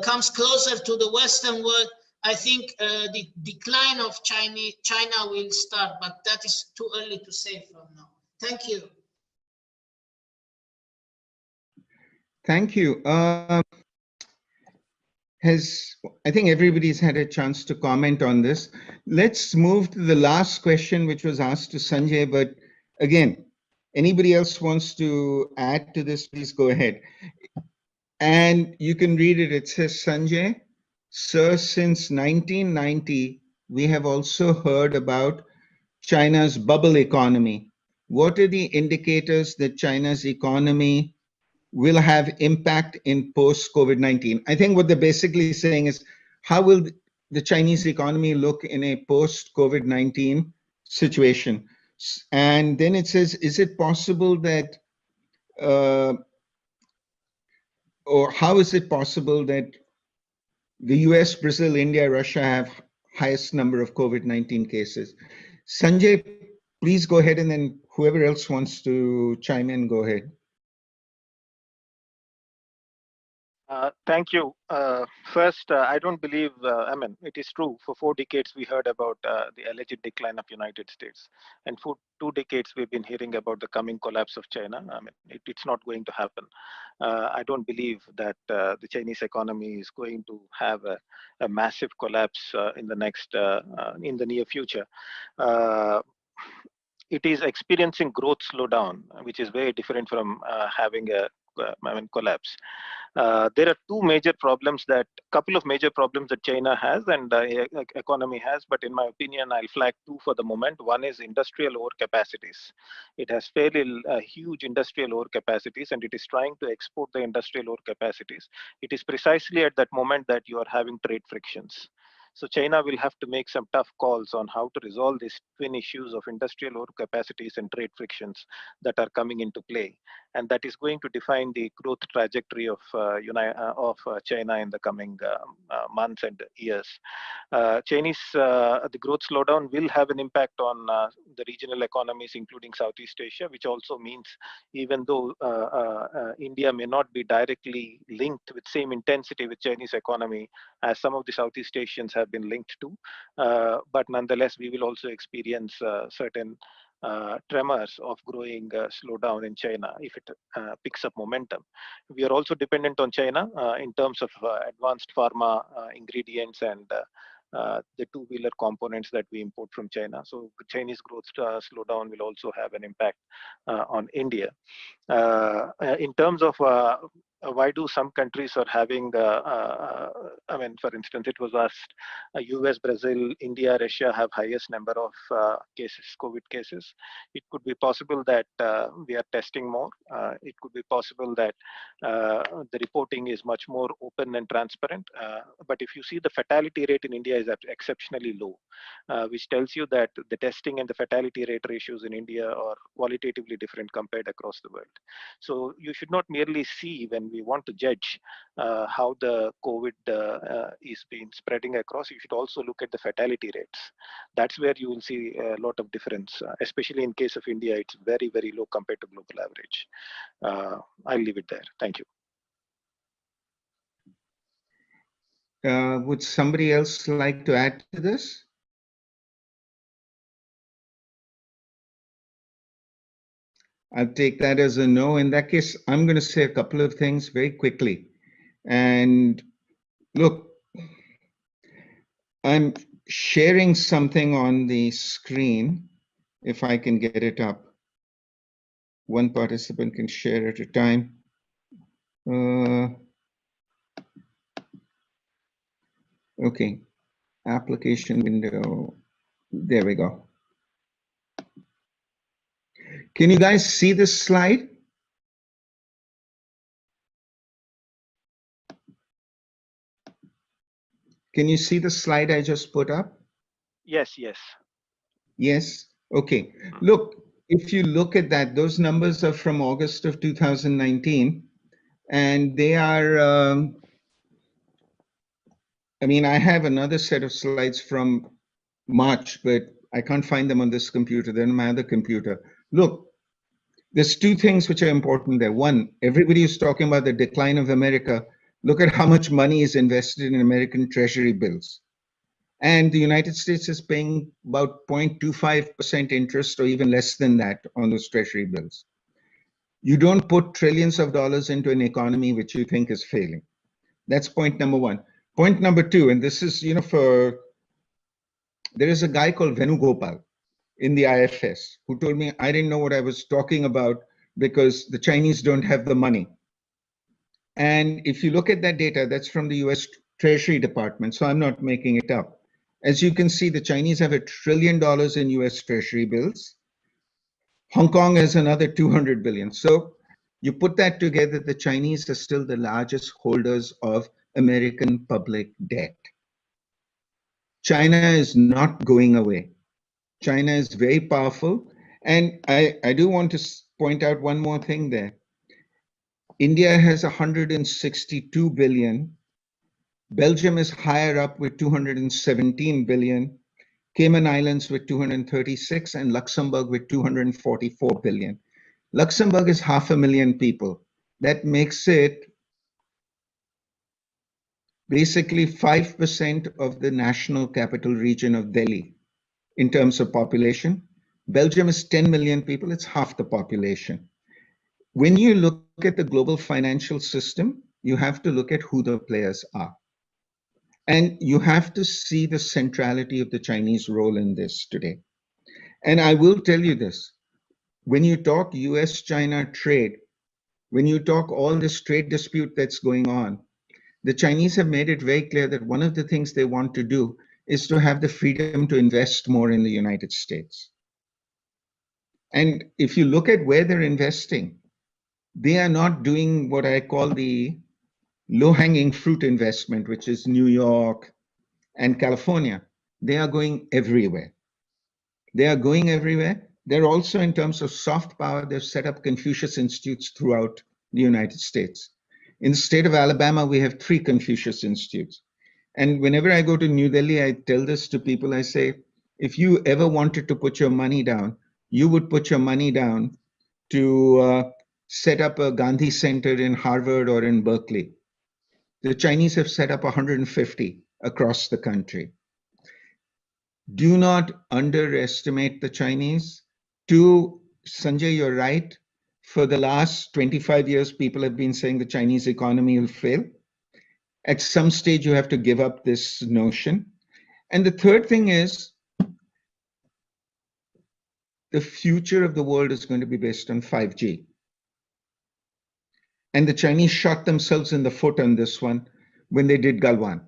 comes closer to the Western world, I think the decline of China will start, but that is too early to say from now. Thank you. Thank you. I think everybody's had a chance to comment on this. Let's move to the last question, which was asked to Sanjay. But again, Anybody else wants to add to this, please go ahead. And you can read it. It says, Sanjay, sir, since 1990, we have also heard about China's bubble economy. What are the indicators that China's economy will have impact in post-COVID-19? I think what they're basically saying is, how will the Chinese economy look in a post-COVID-19 situation? And then it says, is it possible that, or how is it possible that the US, Brazil, India, Russia have highest number of COVID-19 cases? Sanjay, please go ahead, and then whoever else wants to chime in, go ahead. Thank you. First, I don't believe, I mean, it is true. For 4 decades, we heard about the alleged decline of United States. And for 2 decades, we've been hearing about the coming collapse of China. I mean, it's not going to happen. I don't believe that the Chinese economy is going to have a massive collapse in the next, in the near future. It is experiencing growth slowdown, which is very different from having a collapse. There are couple of major problems that China has and economy has, but in my opinion, I'll flag 2 for the moment. One is industrial overcapacities. It has fairly huge industrial overcapacities, and it is trying to export the industrial overcapacities. It is precisely at that moment that you are having trade frictions. So China will have to make some tough calls on how to resolve these twin issues of industrial overcapacities and trade frictions that are coming into play. And that is going to define the growth trajectory of China in the coming months and years. The growth slowdown will have an impact on the regional economies, including Southeast Asia, which also means even though India may not be directly linked with same intensity with Chinese economy as some of the Southeast Asians have been linked to, but nonetheless, we will also experience certain tremors of growing slowdown in China if it picks up momentum. We are also dependent on China in terms of advanced pharma ingredients and the two-wheeler components that we import from China. So Chinese growth slowdown will also have an impact on India. In terms of why do some countries are having, I mean, for instance, it was asked, US, Brazil, India, Russia have highest number of cases, COVID cases. It could be possible that we are testing more. It could be possible that the reporting is much more open and transparent. But if you see the fatality rate in India is exceptionally low, which tells you that the testing and the fatality rate ratios in India are qualitatively different compared across the world. So you should not merely see when we want to judge how the COVID is being spreading across, you should also look at the fatality rates. That's where you will see a lot of difference, especially in case of India, it's very, very low compared to global average. I'll leave it there. Thank you. Would somebody else like to add to this? I'll take that as a no. In that case, I'm going to say a couple of things very quickly. And look, I'm sharing something on the screen, if I can get it up. One participant can share at a time. Okay, application window. There we go. Can you guys see this slide? Can you see the slide I just put up? Yes, yes. Yes, okay. Look, if you look at that, those numbers are from August of 2019, and they are, I mean, I have another set of slides from March, but I can't find them on this computer. They're on my other computer. Look, there's 2 things which are important there. One, everybody is talking about the decline of America. Look at how much money is invested in American treasury bills. And the United States is paying about 0.25% interest or even less than that on those treasury bills. You don't put trillions of dollars into an economy which you think is failing. That's point number 1. Point number 2, and this is, you know, there is a guy called Venugopal. in the IFS who told me I didn't know what I was talking about because the Chinese don't have the money. And if you look at that data, that's from the US Treasury Department, so I'm not making it up. As you can see, the Chinese have $1 trillion in US Treasury bills. Hong Kong has another 200 billion. So you put that together, the Chinese are still the largest holders of American public debt. China is not going away. China is very powerful. And I do want to point out one more thing there. India has 162 billion. Belgium is higher up with 217 billion. Cayman Islands with 236 and Luxembourg with 244 billion. Luxembourg is 500,000 people. That makes it basically 5% of the national capital region of Delhi in terms of population. Belgium is 10 million people, it's half the population. When you look at the global financial system, you have to look at who the players are. And you have to see the centrality of the Chinese role in this today. And I will tell you this, when you talk US-China trade, when you talk all this trade dispute that's going on, the Chinese have made it very clear that one of the things they want to do is to have the freedom to invest more in the United States. And if you look at where they're investing, they are not doing what I call the low-hanging fruit investment, which is New York and California. They are going everywhere. They are going everywhere. They're also, in terms of soft power, they've set up Confucius Institutes throughout the United States. In the state of Alabama, we have 3 Confucius Institutes. And whenever I go to New Delhi, I tell this to people, I say, if you ever wanted to put your money down, you would put your money down to set up a Gandhi Center in Harvard or in Berkeley. The Chinese have set up 150 across the country. Do not underestimate the Chinese. Sanjay, you're right. For the last 25 years, people have been saying the Chinese economy will fail. At some stage, you have to give up this notion. And the third thing is, the future of the world is going to be based on 5G. And the Chinese shot themselves in the foot on this one when they did Galwan.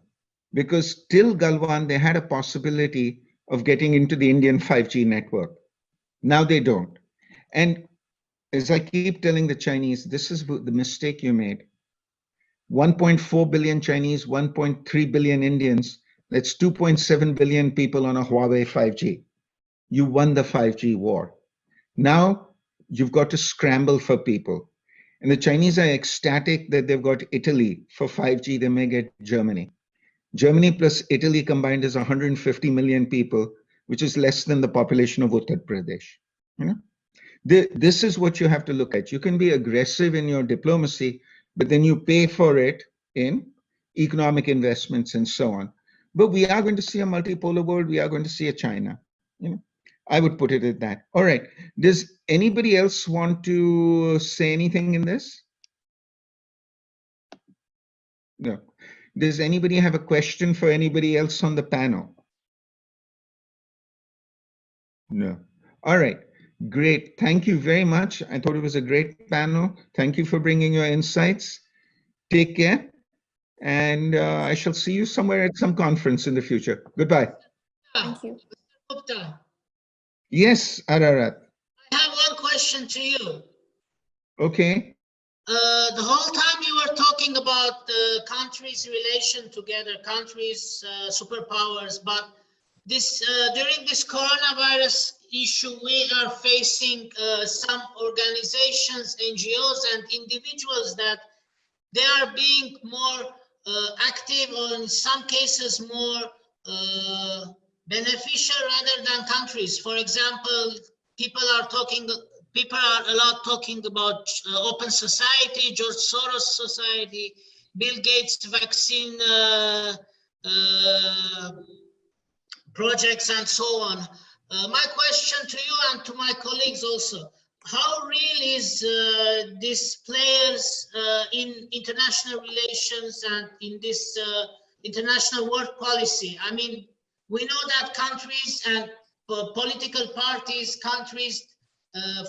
Because till Galwan, they had a possibility of getting into the Indian 5G network. Now they don't. And as I keep telling the Chinese, this is the mistake you made. 1.4 billion Chinese, 1.3 billion Indians, that's 2.7 billion people on a Huawei 5G. You won the 5G war. Now you've got to scramble for people. And the Chinese are ecstatic that they've got Italy for 5G, they may get Germany. Germany plus Italy combined is 150 million people, which is less than the population of Uttar Pradesh. You know? This is what you have to look at. You can be aggressive in your diplomacy, but then you pay for it in economic investments and so on. But we are going to see a multipolar world. We are going to see a China. You know, I would put it at that. All right. Does anybody else want to say anything in this? No. Does anybody have a question for anybody else on the panel? No. All right. Great. Thank you very much. I thought it was a great panel. Thank you for bringing your insights. Take care. And I shall see you somewhere at some conference in the future. Goodbye. Thank you. Gupta, Yes, Ararat. I have one question to you. Okay. The whole time you were talking about the countries' relation together, countries, superpowers, but this during this coronavirus issue, we are facing some organizations, NGOs, and individuals that they are being more active, or in some cases more beneficial rather than countries. For example, people are a lot talking about open society, George Soros society, Bill Gates vaccine projects, and so on. My question to you and to my colleagues also: how real is these players in international relations and in this international world policy? I mean, we know that countries and political parties, countries,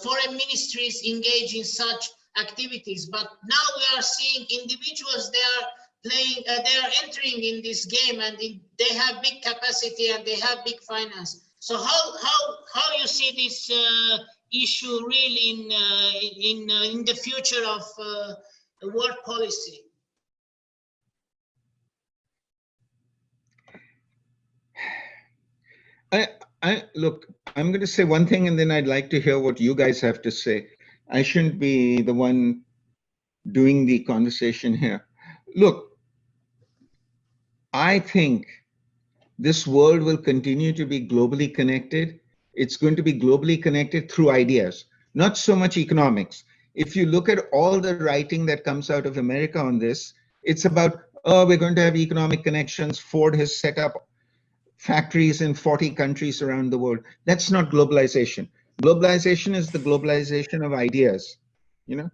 foreign ministries engage in such activities. But now we are seeing individuals, they are playing, they are entering in this game, and they have big capacity and they have big finance. So how you see this issue really in the future of world policy? Look, I'm going to say one thing and then I'd like to hear what you guys have to say. I shouldn't be the one doing the conversation here. Look, I think this world will continue to be globally connected. It's going to be globally connected through ideas, not so much economics. If you look at all the writing that comes out of America on this, it's about, oh, we're going to have economic connections. Ford has set up factories in 40 countries around the world. That's not globalization. Globalization is the globalization of ideas, you know?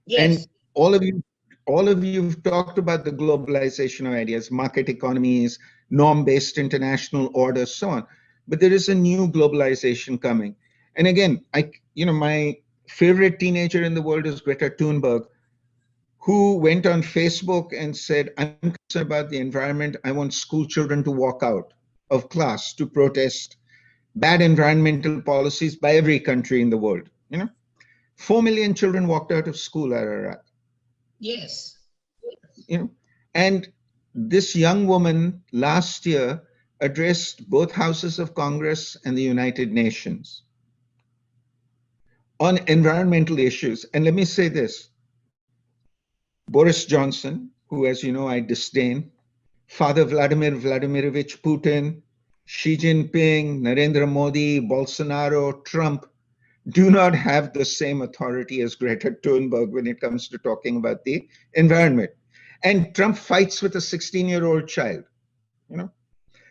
Yes. And all of you've talked about the globalization of ideas, market economies, norm-based international orders, so on. But there is a new globalization coming. And again, my favorite teenager in the world is Greta Thunberg, who went on Facebook and said, I'm concerned about the environment. I want school children to walk out of class to protest bad environmental policies by every country in the world. 4 million children walked out of school, Ararat. Yes. And this young woman last year addressed both houses of Congress and the United Nations on environmental issues. And let me say this, Boris Johnson, who, as you know, I disdain, Father Vladimir Vladimirovich Putin, Xi Jinping, Narendra Modi, Bolsonaro, Trump, do not have the same authority as Greta Thunberg when it comes to talking about the environment. And Trump fights with a 16-year-old child. Now,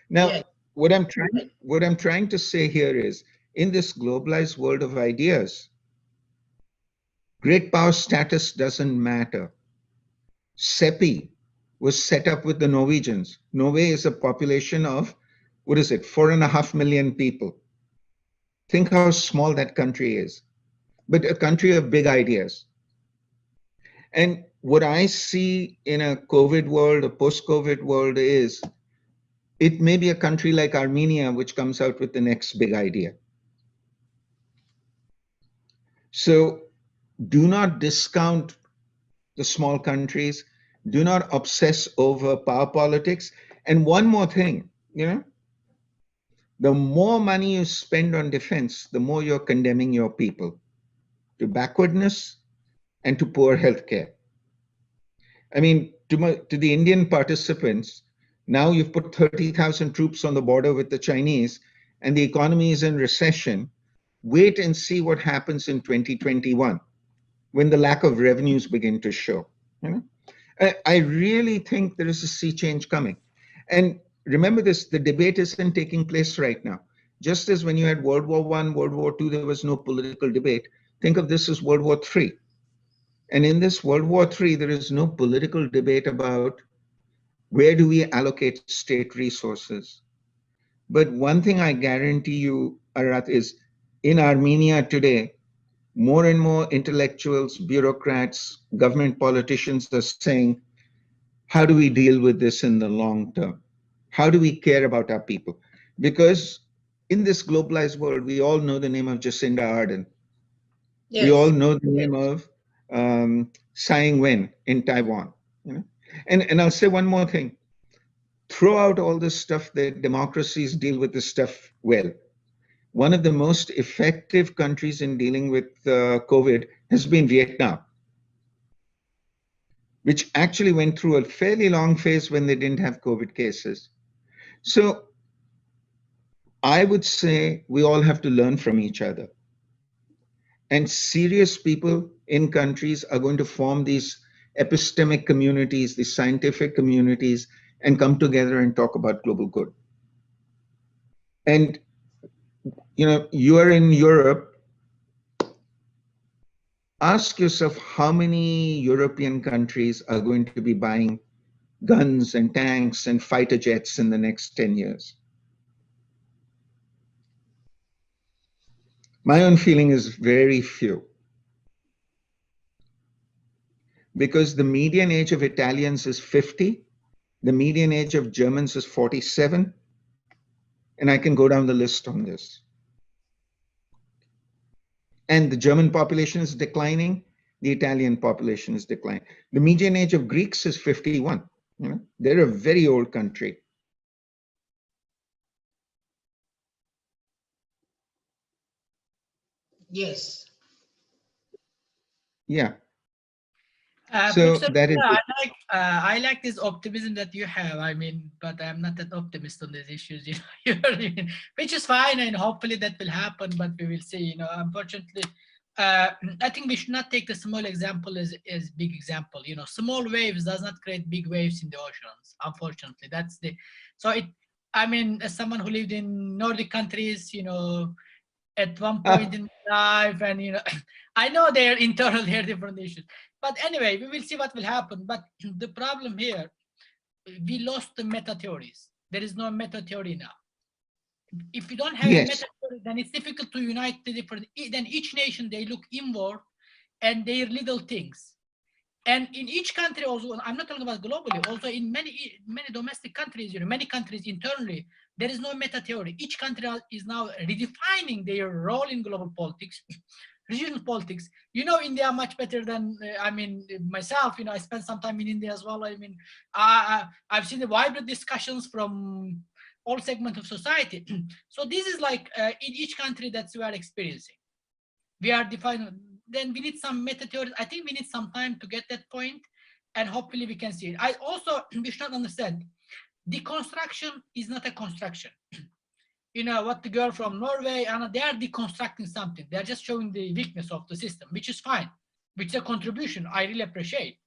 Yeah. what I'm trying to say here is, in this globalized world of ideas, great power status doesn't matter. CEPI was set up with the Norwegians. Norway is a population of, 4.5 million people. Think how small that country is, but a country of big ideas. And what I see in a COVID world, a post-COVID world, is it may be a country like Armenia which comes out with the next big idea. So do not discount the small countries. Do not obsess over power politics. And one more thing, the more money you spend on defense, the more you're condemning your people to backwardness and to poor healthcare. I mean, to the Indian participants, now you've put 30,000 troops on the border with the Chinese and the economy is in recession. Wait and see what happens in 2021 when the lack of revenues begin to show. I really think there is a sea change coming. And remember this, the debate isn't taking place right now. Just as when you had World War I, World War II, there was no political debate. Think of this as World War III. And in this World War III, there is no political debate about where do we allocate state resources. But one thing I guarantee you, Arat, is in Armenia today, more and more intellectuals, bureaucrats, government politicians are saying, how do we deal with this in the long term? How do we care about our people? Because in this globalized world, we all know the name of Jacinda Ardern. Yes. We all know the name of Tsai Ing-wen in Taiwan. And I'll say one more thing. Throw out all this stuff that democracies deal with this stuff well. One of the most effective countries in dealing with COVID has been Vietnam, which actually went through a fairly long phase when they didn't have COVID cases. So I would say we all have to learn from each other. And serious people in countries are going to form these epistemic communities, these scientific communities, and come together and talk about global good. And, you are in Europe. Ask yourself how many European countries are going to be buying guns and tanks and fighter jets in the next 10 years. My own feeling is very few. Because the median age of Italians is 50, the median age of Germans is 47, and I can go down the list on this. And the German population is declining, the Italian population is declining. The median age of Greeks is 51. You know, they're a very old country. Yes. Yeah. So Professor, that is it. I like this optimism that you have. I mean, but I'm not that optimist on these issues, you know, you know what I mean? Which is fine, and hopefully that will happen. But we will see. You know, unfortunately, I think we should not take the small example as big example. You know, small waves does not create big waves in the oceans. Unfortunately, that's the so it. I mean, as someone who lived in Nordic countries, you know, at one point in life, and you know, I know their internal, their different issues. But anyway, we will see what will happen. But the problem here, we lost the meta theories. There is no meta theory now. If you don't have a Yes. meta theory, then it's difficult to unite the different. Then each nation, they look inward and their little things. And in each country also, I'm not talking about globally, also in many domestic countries, you know, many countries internally, there is no meta theory. Each country is now redefining their role in global politics, regional politics. You know India much better than I mean myself. You know, I spent some time in India as well. I mean, I've seen the vibrant discussions from all segments of society. So this is like in each country that we are experiencing. We are defining. Then we need some meta theories. I think we need some time to get that point, and hopefully we can see it. I also we should not understand deconstruction is not a construction. You know what, the girl from Norway, and they are deconstructing something. They are just showing the weakness of the system, which is fine, which is a contribution I really appreciate.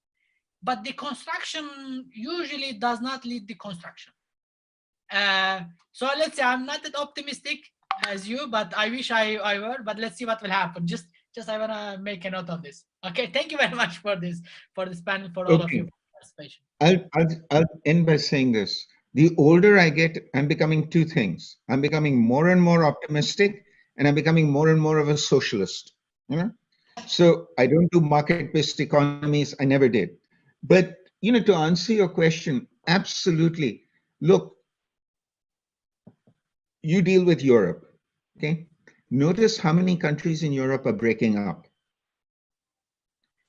But deconstruction usually does not lead to construction. So let's say I'm not that optimistic as you, but I wish I were. But let's see what will happen. Just I wanna make a note on this. Okay, thank you very much for this panel, for all of you Okay. participation. I'll end by saying this. The older I get, I'm becoming two things. I'm becoming more and more optimistic, and I'm becoming more and more of a socialist. You know, so I don't do market-based economies. I never did. But you know, to answer your question, absolutely. Look, you deal with Europe, okay? Notice how many countries in Europe are breaking up.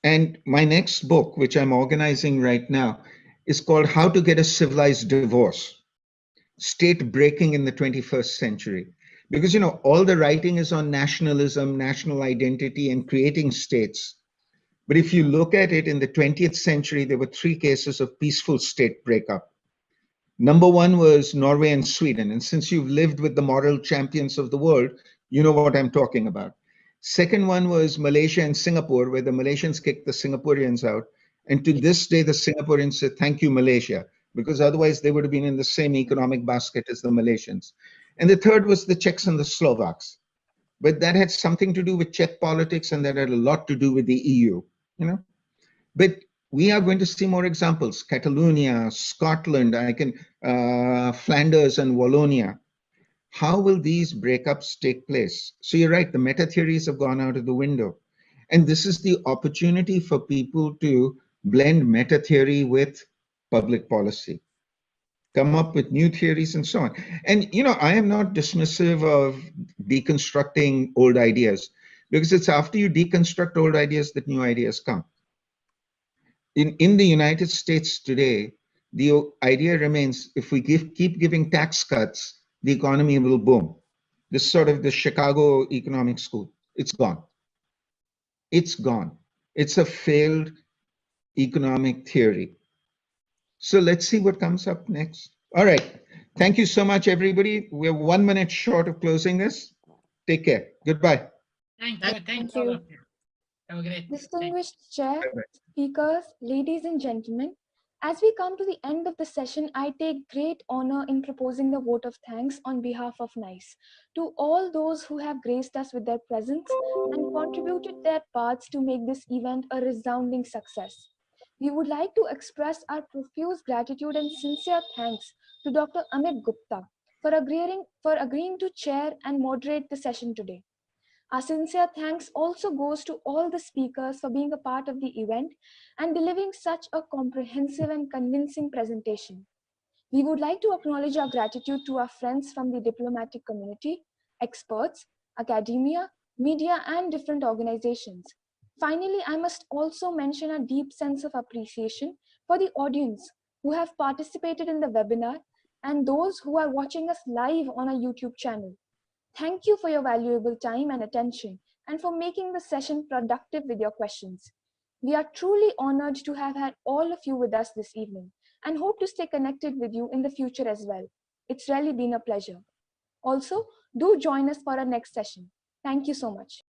And my next book, which I'm organizing right now, is called How to Get a Civilized Divorce: State Breaking in the 21st Century. Because, you know, all the writing is on nationalism, national identity, and creating states. But if you look at it, in the 20th century, there were 3 cases of peaceful state breakup. Number one was Norway and Sweden. And since you've lived with the moral champions of the world, you know what I'm talking about. Second one was Malaysia and Singapore, where the Malaysians kicked the Singaporeans out. And to this day, the Singaporeans say, thank you, Malaysia, because otherwise they would have been in the same economic basket as the Malaysians. And the third was the Czechs and the Slovaks. But that had something to do with Czech politics, and that had a lot to do with the EU, you know. But we are going to see more examples. Catalonia, Scotland, Flanders and Wallonia. How will these breakups take place? So you're right, the meta theories have gone out of the window. And this is the opportunity for people to blend meta theory with public policy, come up with new theories and so on. And, you know, I am not dismissive of deconstructing old ideas, because it's after you deconstruct old ideas that new ideas come. In the United States today, the idea remains, if we keep giving tax cuts, the economy will boom. This is sort of the Chicago economic school. It's gone. It's gone. It's a failed economic theory. So let's see what comes up next. All right. Thank you so much, everybody. We're 1 minute short of closing this. Take care. Goodbye. Thank you. Thank you all of you. Have a great day. Distinguished Chair, Bye-bye. speakers, ladies and gentlemen, as we come to the end of the session, I take great honor in proposing the vote of thanks on behalf of NICE to all those who have graced us with their presence and contributed their parts to make this event a resounding success. We would like to express our profuse gratitude and sincere thanks to Dr. Amit Gupta for agreeing to chair and moderate the session today. Our sincere thanks also goes to all the speakers for being a part of the event and delivering such a comprehensive and convincing presentation. We would like to acknowledge our gratitude to our friends from the diplomatic community, experts, academia, media, and different organizations. Finally, I must also mention a deep sense of appreciation for the audience who have participated in the webinar and those who are watching us live on our YouTube channel. Thank you for your valuable time and attention and for making the session productive with your questions. We are truly honored to have had all of you with us this evening and hope to stay connected with you in the future as well. It's really been a pleasure. Also, do join us for our next session. Thank you so much.